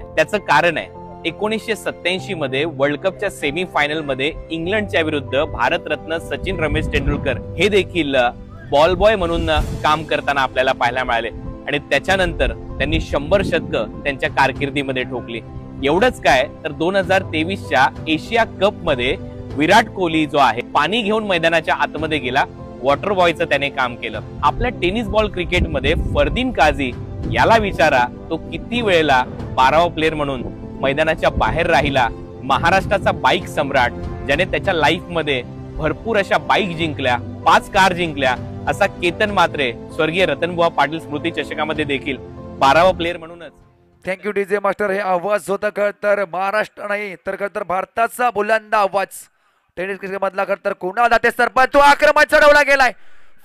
त्याचं कारण आहे. 1987 मध्ये वर्ल्ड कपच्या सेमी फायनल मध्ये इंग्लंडच्या विरुद्ध भारतरत्न सचिन रमेश तेंडुलकर हे देखील बॉल बॉय म्हणून काम करताना आपल्याला पाहायला मिळाले आणि त्याच्यानंतर त्यांनी 100 शतकं त्यांच्या कारकिर्दीमध्ये ठोकली. एवढंच काय तर 2023च्या एशिया कप मध्ये विराट कोहली जो आहे पाणी घेऊन मैदानाच्या आतमध्ये गेला, वॉटर बॉयचं त्याने काम केलं. आपल्या टेनिस बॉल क्रिकेटमध्ये फरदीन काझी याला विचारा, तो किती वेळेला 12वा प्लेअर म्हणून मैदानाच्या बाहेर राहिला. महाराष्ट्राचा बाईक सम्राट ज्याने त्याच्या लाईफ मध्ये भरपूर अशा बाईक जिंकल्या, 5 कार जिंकल्या, असा केतन मात्रे स्वर्गीय रतनबुवा पाटील स्मृती चषकामध्ये देखील 12वा प्लेअर म्हणूनच. Thank you DJ master. हे आवाज होता तर महाराष्ट्र नाही तर भारताचा बुलंद आवाज. टेनिस क्रिकेट मधला तर कुणाल दाते सरपंच तो आक्रमण चढवला गेलाय.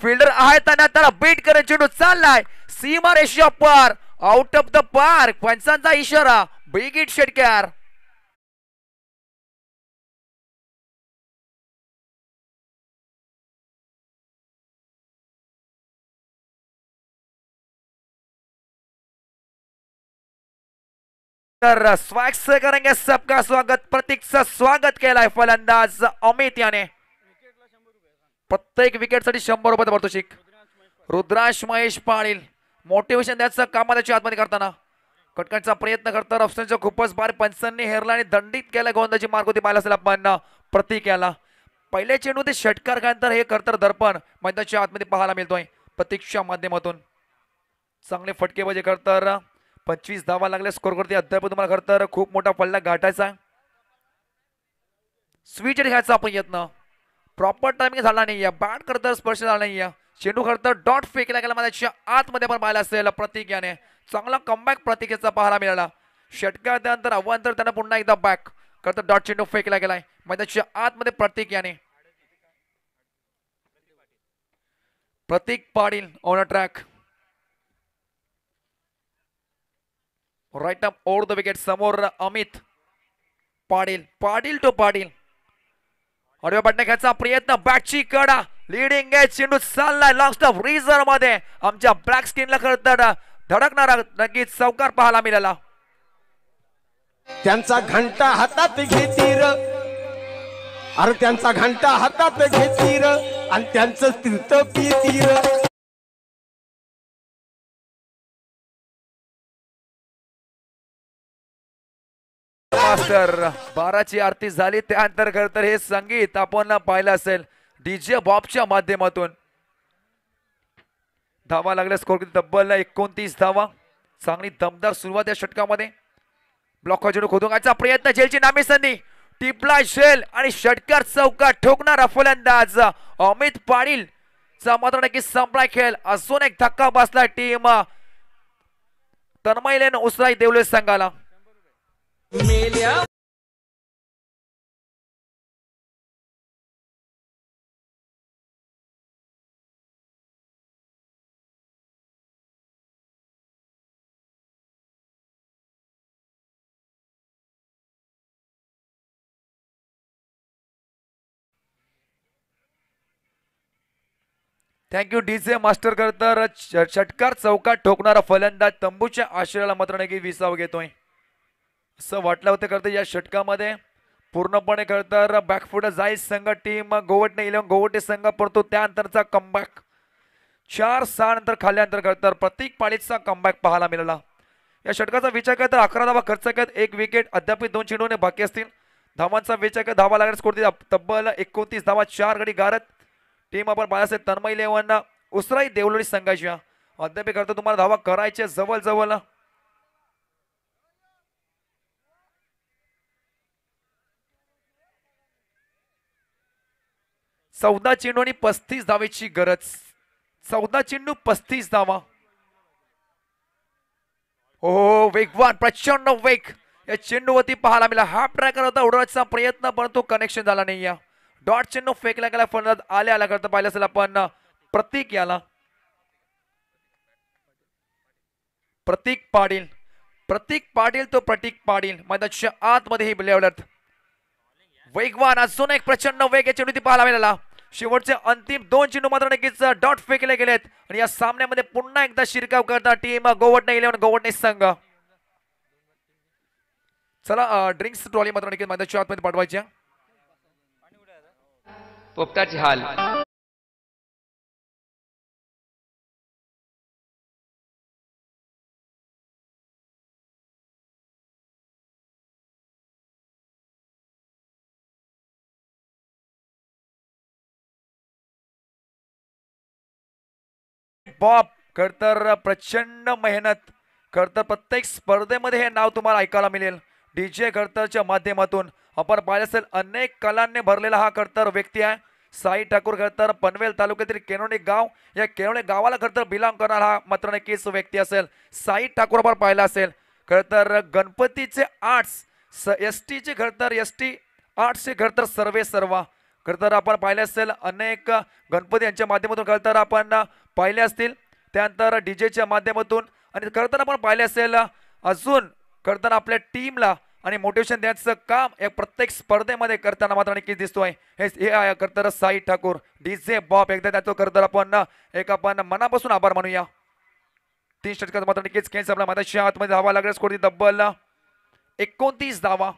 फिल्डर आहे त्याला बीट करत चेंडू चाललाय सीमा रेषा पार, आउट ऑफ द पार्क. पंचांचा इशारा, बिग हिट षटकार. तर स्वॅग से करेंगे सबका स्वागत. प्रतीकचं स्वागत केलाय फलंदाज अमित याने. प्रत्येक विकेट साठी 100 रुपये पारितोषिक. रुद्राश महेश पाटील मोटिवेशन द्यायचं काम त्याच्या आतमध्ये करताना कटकटचा प्रयत्न करतात. ऑप्शनचा खूपच बार पंचांनी हेरला आणि दंडित केला. गोंदाची मार्ग होती पाहायला असेल आपण प्रतीक याला. पहिले चेंडू ते षटकार घालतात हे करतर दर्पण मैदानाच्या आतमध्ये पाहायला मिळतोय प्रतीकच्या माध्यमातून. चांगले फटकेबाजी करतात. 25 धावा लागले स्कोर करते. अद्याप तुम्हाला करतर खूप मोठा पल्ला गाठायचा. स्विच घ्यायचा प्रयत्न, प्रॉपर टायमिंग झाला नाहीये. बॅट करतर स्पर्श झाला नाहीये. चेंडू करतर डॉट फेकला गेला मैदानाच्या आतमध्ये आपण पाहायला असेल प्रतीक याने. चांगला कमबॅक प्रतीकेचा पाहायला मिळाला. षटकार त्यानंतर अवांतर त्यांना पुन्हा एकदा बॅक करतर डॉट चेंडू फेकला गेलाय मैदानाच्या आतमध्ये प्रतीक याने. Pratik Patil on a track. Right up over the wicket. समोर अमित पाटील टू पाटील. आडव्या पट्ट्या घ्यायचा प्रयत्न, बॅटची कडा, लीडिंग एज चेंडू चाललाय लॉंग स्टॉप रिझर्व मध्ये. आमच्या ब्लॅक स्क्रीनला खरं धडकणारा नक्कीच चौकार पाहायला मिळाला. त्यांचा घंटा हातात घेतीर, अरे त्यांचा घंटा हातात घेतीर आणि त्यांचं तीर्थ पितीर. मास्टर 12ची आरती झाली त्यानंतर खरं तर हे संगीत आपण पाहिलं असेल डीजे बॉबच्या माध्यमातून. धावा लागल्या स्कोर तब्बल 29 धावा. चांगली दमदार सुरुवात या षटकामध्ये. ब्लॉक चेंडू खोदून प्रयत्न, झेलची नामी संधी, टिपला झेल आणि षटकार चौकार ठोकणारा फलंदाज अमित पाटील चा मात्र नक्की संपला खेळ. अजून एक धक्का बसला टीम तन्मय उसराई देवले संघाला. थँक्यू डीजे मास्टर करतर. षटकार चौकार ठोकणारा फलंदाज तंबूच्या आश्रयाला मात्र नक्की विसाव घेतोय असं वाटलं होतं. करतं या षटकामध्ये पूर्णपणे करतर बॅकफुट जाईल संघ टीम गोवटने 11 गोवटे संघ, परंतु त्यानंतरचा कमबॅक 4-6 नंतर खाल्ल्यानंतर करतर प्रतीक पाटीलचा कमबॅक पाहायला मिळाला. या षटकाचा विचार करता 11 धावा खर्च करत 1 विकेट. अद्याप 2 चेंडूने बाकी असतील. धावांचा वेचक धावा लागणार स्कोर तब्बल 29 धावा 4 गडी गारत. टीम आपण पाहिला असेल तन्मय 11 उसराई देवलोडी संघाची अद्याप करता तुम्हाला धावा करायचे जवळ जवळ 14 चेंडू आणि 35 धावेची गरज. 14 चेंडू 35 धावा. हो वेगवान प्रचंड वेग या चेंडूवरती पाहायला मिळाला. हाफ ट्रॅकर होता उडवायचा प्रयत्न परंतु कनेक्शन झाला नाही. या डॉट चेंडू फेकला गेला फलंदाज आल्या करता पाहिलं असेल आपण प्रतीक याला. प्रतीक पाटील तो प्रतीक पाटील मैदानाच्या आतमध्ये ही बॉलर वेगवान अजून एक प्रचंड वेग या चेंडूवरती पाहायला मिळाला. शेवटचे अंतिम 2 चेंडू मात्र नक्कीच डॉट फेकले गेलेत आणि या सामन्यामध्ये पुन्हा एकदा शिरकाव करता टीम गोवटणे 11 गोवटणे संघ. चला ड्रिंक्स ट्रॉली मात्र नक्कीच मैदानाच्या आतमध्ये पाठवायच्या. पोपटाची हाल 'बॉब' खरतर प्रचंड मेहनत खरतर प्रत्येक स्पर्धेमध्ये हे नाव तुम्हाला ऐकायला मिळेल. डीजे खरतरच्या माध्यमातून आपण पाहिलं असेल अनेक कलांनी भरलेला हा खरतर व्यक्ती आहे. साई ठाकूर खरतर पनवेल तालुक्यातील केनोली गाव या केनोली गावाला खरतर बिलॉंग करणारा हा मात्र नक्कीच व्यक्ती असेल. साई ठाकूर आपण पाहिला असेल खरतर गणपतीचे आर्ट्स एसटी चे खरतर एसटी आर्ट्सचे खरतर सर्वा खरतर आपण पाहिले असेल अनेक गणपती यांच्या माध्यमातून खरतर आपण पाहिले असतील. त्यानंतर डीजेच्या माध्यमातून आणि खरतर आपण पाहिले असेल अजून खरतर आपल्या टीमला आणि मोटिवेशन द्यायचं काम या प्रत्येक स्पर्धेमध्ये करताना मात्र नक्कीच दिसतोय. हे आहे खरतर साई ठाकूर डीजे बॉब. एकदा त्याचं खरतर आपण मनापासून आभार मानूया. 3 षटकात मात्र नक्कीच खेळ आपल्या मैदानाच्या आतमध्ये धावा लागल्या स्कोर तब्बल 29 धावा.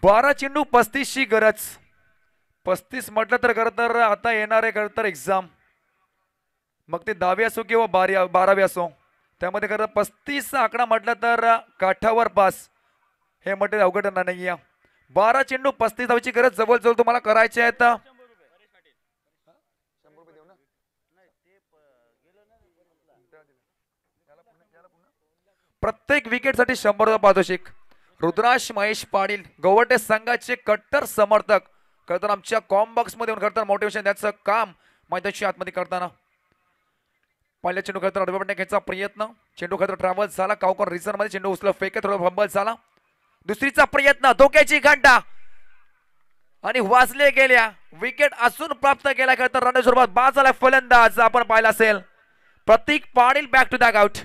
बारा चेंडू 35 ची गरज. 35 म्हटलं तर खरतर आता येणारे खरतर एक्झाम मग ते 10वी असो किंवा 12वी असो त्यामध्ये खरं 35 आकडा म्हटलं तर काठावर पास हे म्हटलं अवघड नाही. 12 चेंडू 35 धावाची गरज जवळ तुम्हाला करायची आहे. प्रत्येक विकेट साठी 100 पारितोषिक. रुद्राश महेश पाटील गोवटे संघाचे कट्टर समर्थक खरतर आमच्या कॉम्बॉक्स मध्ये खरतर मोटिवेशन द्यायचं काम मैदानाच्या आतमध्ये करताना पहिल्या चेंडू खरतर अडवणे घ्यायचा प्रयत्न. चेंडू खरतर ट्रॅव्हल झाला कावकर रिझर्व मध्ये चेंडू उचल फेके थोडा फंबल झाला. दुसरीचा प्रयत्न धोक्याची घंटा आणि वाजले गेल्या विकेट असून प्राप्त केला खरतर रन स्वरूपात बाद झाला फलंदाज आपण पाहिला असेल Pratik Patil back to the out.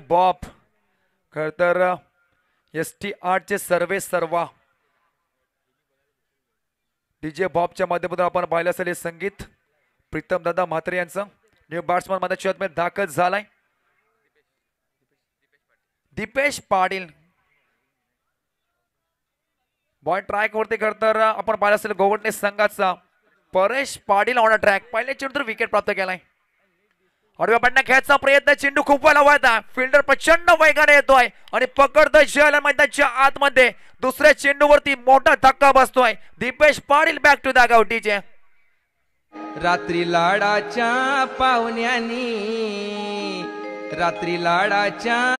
Bob खरतर एसटी आर्टचे सर्वा डीजे बॉबच्या माध्यमातून आपण पाहिलं असेल हे संगीत प्रीतम दादा म्हात्रे यांचं. न्यू बॅट्समन मैदानाच्या आतमध्ये दाखल झालाय दीपेश पाटील. बॉल ट्रॅक वरती खरतर आपण पाहिलं असेल गोवटणे संघाचा परेश पाटील ऑन ट्रॅक पहिले चेंडू विकेट प्राप्त केलाय. आडव्या पडण्या खेळायचा प्रयत्न चेंडू खूप वेळा वळता फिल्डर प्रचंड वेगाने येतोय आणि पकडतोय जयला मैदानाच्या आतमध्ये. दुसऱ्या चेंडूवरती मोठा धक्का बसतोय. Dipesh Patil back to the गावटीचे. रात्री लाडाच्या पाहुण्यानी रात्री लाडाच्या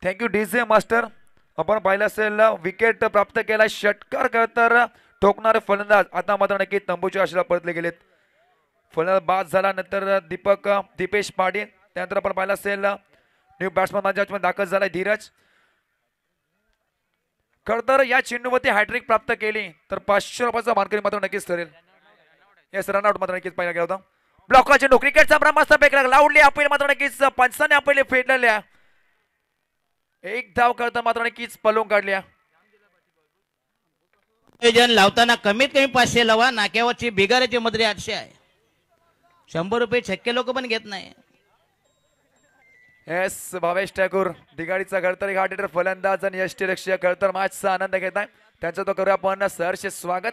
थँक्यू डीजे मास्टर. आपण पाहिलं असेल विकेट प्राप्त केला षटकार खरतर ठोकणारे फलंदाज आता मात्र नक्की तंबूच्या आशेला परतले गेलेत. फलंदाज बाद झाला नंतर दीपेश पाटील. त्यानंतर आपण पाहिलं असेल न्यू बॅट्समन माझ्या दाखल झालाय धीरज. खर तर या चेंडूवरती हॅट्रिक प्राप्त केली तर 500 रुपयाचा मानकरी मात्र नक्कीच ठरेल. येस रनआउट मात्र नक्कीच पाहिला गेला होता. ब्लॉकला चेंडू क्रिकेटचा ब्रह्मास्त्र फेकला लावली अपील मात्र नक्कीच पंचाने अपील फेडलेल्या. एक धाव करता मात्र नक्कीच पलून काढल्या. नियोजन लावताना कमीत कमी 500 लावा. नाक्यावरची बिगाराची मदरी 800 आहे. 100 रुपये छक्के लोक पण घेत नाही. येस भावेश ठाकूर दिगाडीचा खरतर घाट हिटर फलंदाज आणि यष्टीरक्षक खरतर मॅचचा आनंद घेत आहे. त्यांचा तो करूया आपण सहर्ष स्वागत.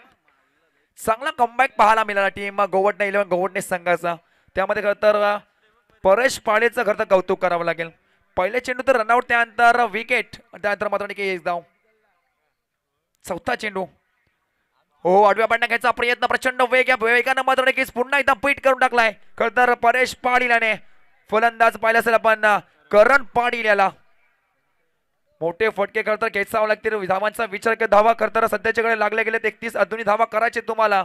चांगला कमबॅक पाहायला मिळाला टीम गोवटणे 11 गोवटणे संघाचा. त्यामध्ये खरतर परेश पाडेचं खरतर कौतुक करावं लागेल. पहिले चेंडू तर रनआउट त्यानंतर विकेट त्यानंतर मात्र एक धाव. चौथा चेंडू हो आडव्या पाडण्या घ्यायचा प्रयत्न प्रचंड वेगानं मात्र नक्कीच पुन्हा एकदा पीट करून टाकलाय खरतर परेश पाटील याने. फलंदाज पाहिला असेल आपण करण पाटील याला. मोठे फटके खरतर खेचावं लागतील. धावांचा विचार कर धावा खरतर सध्याच्याकडे लागले गेले 31 अजूनही धावा करायचे तुम्हाला.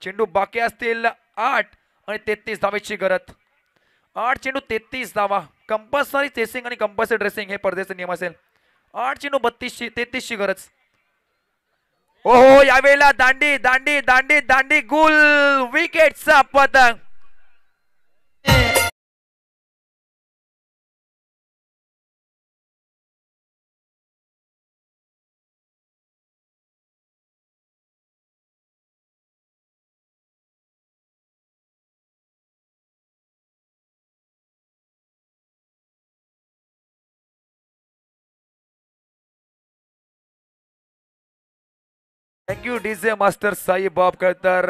चेंडू बाकी असतील 8 आणि 33 धावेची गरज. 8 चेंडू 33 धावा. कंपल्सरी चेसिंग आणि कंपल्सरी ड्रेसिंग हे स्पर्धेचे नियम असेल. 8 चेंडू 33ची गरज. ओहो यावेळेला दांडी दांडी दांडी दांडी गुल विकेटचा पतंग. थँक्यू डीजे मास्टर साई बाब. खरतर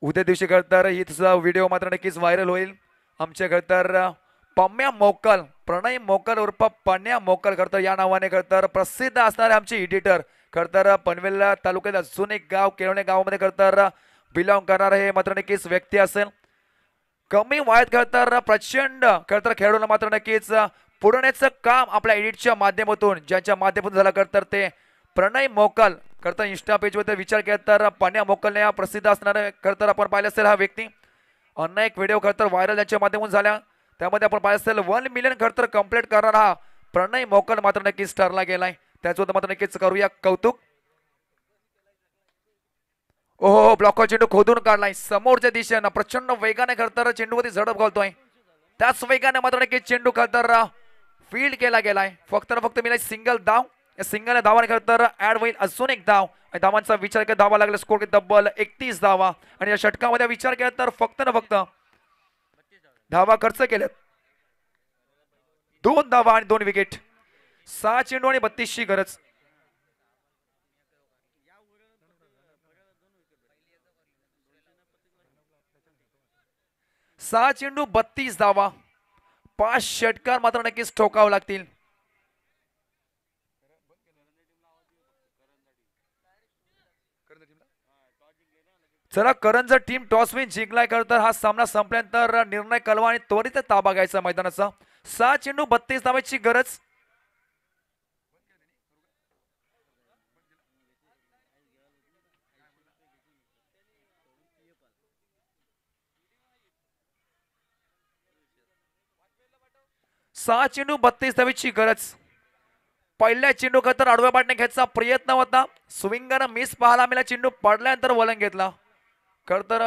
उद्या दिवशी खरतर ही तुझा व्हिडिओ मात्र नक्कीच व्हायरल होईल. आमच्या खरतर पम्या मोकल प्रणय मोकल उर्फ पन्या मोकल खरतर या नावाने खरतर प्रसिद्ध असणारे आमचे एडिटर खरतर पनवेल तालुक्यात अजून एक गाव केळवणे गावामध्ये खरतर बिलॉंग करणार हे मात्र नक्कीच व्यक्ती असेल. कमी वयात खरतर प्रचंड खरतर खेळाडूंना मात्र नक्कीच पुरवण्याचं काम आपल्या एडिटच्या माध्यमातून ज्यांच्या माध्यमातून झालं खरतर ते प्रणय मोकल खरतर इंस्टा पेजवर विचार केला तर पाण्या मोकलने हा प्रसिद्ध असणारा खरतर आपण पाहिलं असेल. हा व्यक्ती अनेक व्हिडिओ खरतर व्हायरल यांच्या माध्यमातून झाल्या. त्यामध्ये आपण पाहिलं असेल 1 मिलियन खरतर कंप्लीट करणारा हा प्रणय मोकल मात्र नक्कीच ठरला गेलाय. त्याचं मात्र नक्कीच करूया कौतुक. ओहो ब्लॉकर चेंडू खोदून काढलाय समोरच्या दिशेनं प्रचंड वेगाने खरतर चेंडूवरती झडप घालतोय. त्याच वेगाने मात्र नक्कीच चेंडू खरतर फील्ड केला गेलाय. फक्त मिळाला सिंगल धाव. या सिंगल धावाने खरतर ऍड होईल अजून एक धाव. धावांचा विचार केला धावा लागला स्कोर तब्बल 31 धावा. आणि या षटकामध्ये विचार केला तर फक्त धावा खर्च केल्यात 2 धावा आणि 2 विकेट. 6 चेंडू आणि 32ची गरज. सहा चेंडू 32 धावा. 5 षटकार मात्र नक्कीच ठोकावं लागतील. चला करंज टीम टॉस विन जिंकलाय तर हा सामना संपल्यानंतर निर्णय कळवा आणि त्वरित ताबा घ्यायचा मैदानाचा. 6 चेंडू 32 धावांची गरज. सहा चेंडू 32 धावेची गरज. पहिल्या चेंडू खतर आडव्या पाडणे घ्यायचा प्रयत्न होता. स्विंगरनं मिस पाहायला मिळाला. चेंडू पडल्यानंतर वलन घेतला. खरतर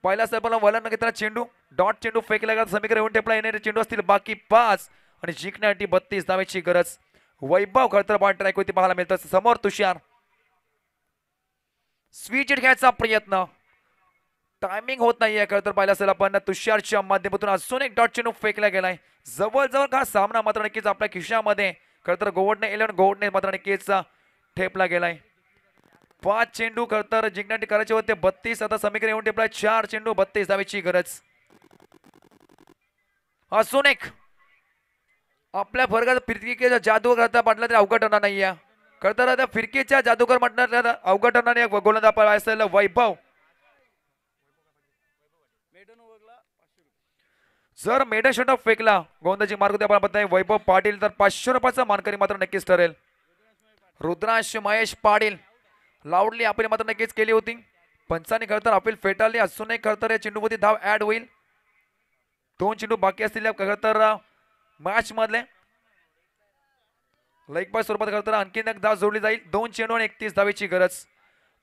पहिल्या स्टेपला वलन घेतला चेंडू डॉट चेंडू फेकला गेला. समीकरण येऊन टेपला येणारे चेंडू असतील बाकी 5 आणि जिंकण्यासाठी 32 धावेची गरज. वैभव खरतर बॉल ट्रॅक होती पाहायला मिळतं. समोर तुषार स्वीच हिट घ्यायचा प्रयत्न टायमिंग होत नाहीये. खरतर पाहिलं असेल आपण तुषारच्या माध्यमातून अजून एक डॉट चेंडू फेकला गेलाय. जवळजवळ हा सामना मात्र नक्कीच आपल्या खिशामध्ये खरतर गोवटणे 11 गोवटणे मात्र नक्कीच ठेपला गेलाय. 5 चेंडू खरतर जिंकण्यासाठी करायचे होते 32. आता समीकरण येऊन टेपला 4 चेंडू 32 धावेची गरज. अजून एक आपल्या फरकात फिरकीच्या जादू करता म्हटलं तरी अवघड होणार नाहीये. खरतर आता फिरकीच्या जादूगर म्हटलं अवघड होणार नाही. गोलंदाज असेल वैभव. जर मेडन षटक फेकला गोलंदाजी मार्ग आपण बघताय वैभव पाटील तर 500 रुपयाचा मानकरी मात्र नक्कीच ठरेल. रुद्रांश महेश पाटील लावडली अपील मात्र नक्कीच केली होती. पंचांनी खरतर अपील फेटाळली. अजूनही खरतर या चेंडूमध्ये धाव ऍड होईल. 2 चेंडू बाकी असतील खरतर मॅच मधले लेग बाय स्वरूपात करताना आणखीन एक धाव जोडली जाईल. 2 चेंडू आणि 31 धावेची गरज.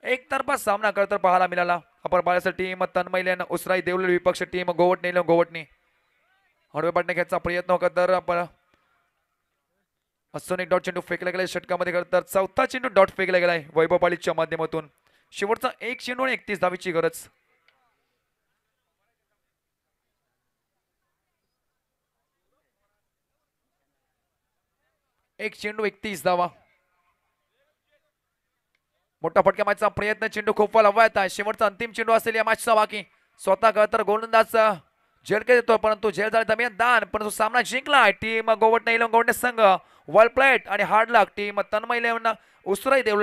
एकतर्फा सामना करता पाहायला मिळाला. अपर बाळाचा टीम तन्मयलेन उसराई देवलेली विपक्ष टीम गोवटणी हडवे पाडणे घ्यायचा प्रयत्न करतात. आपण असून एक डॉट चेंडू फेकला गेलाय षटकामध्ये करतात. चौथा चेंडू डॉट फेकला गेलाय वैभव पालीच्या माध्यमातून. शेवटचा 1 चेंडू आणि 31 धावेची गरज. एक चेंडू 31 धावा. मोठा फटका मारण्याचा प्रयत्न. चेंडू खूप हवा येत आहे. शेवटचा अंतिम चेंडू असेल या मॅचचा. बाकी स्वतः कळतर गोलंदाज झेल के देतो परंतु झेल झाला दरम्यान दान परंतु सामना जिंकला टीम गोवटणे संघ. वेल प्लेट आणि हार्ड लक टीम तन्मय उसराई देवले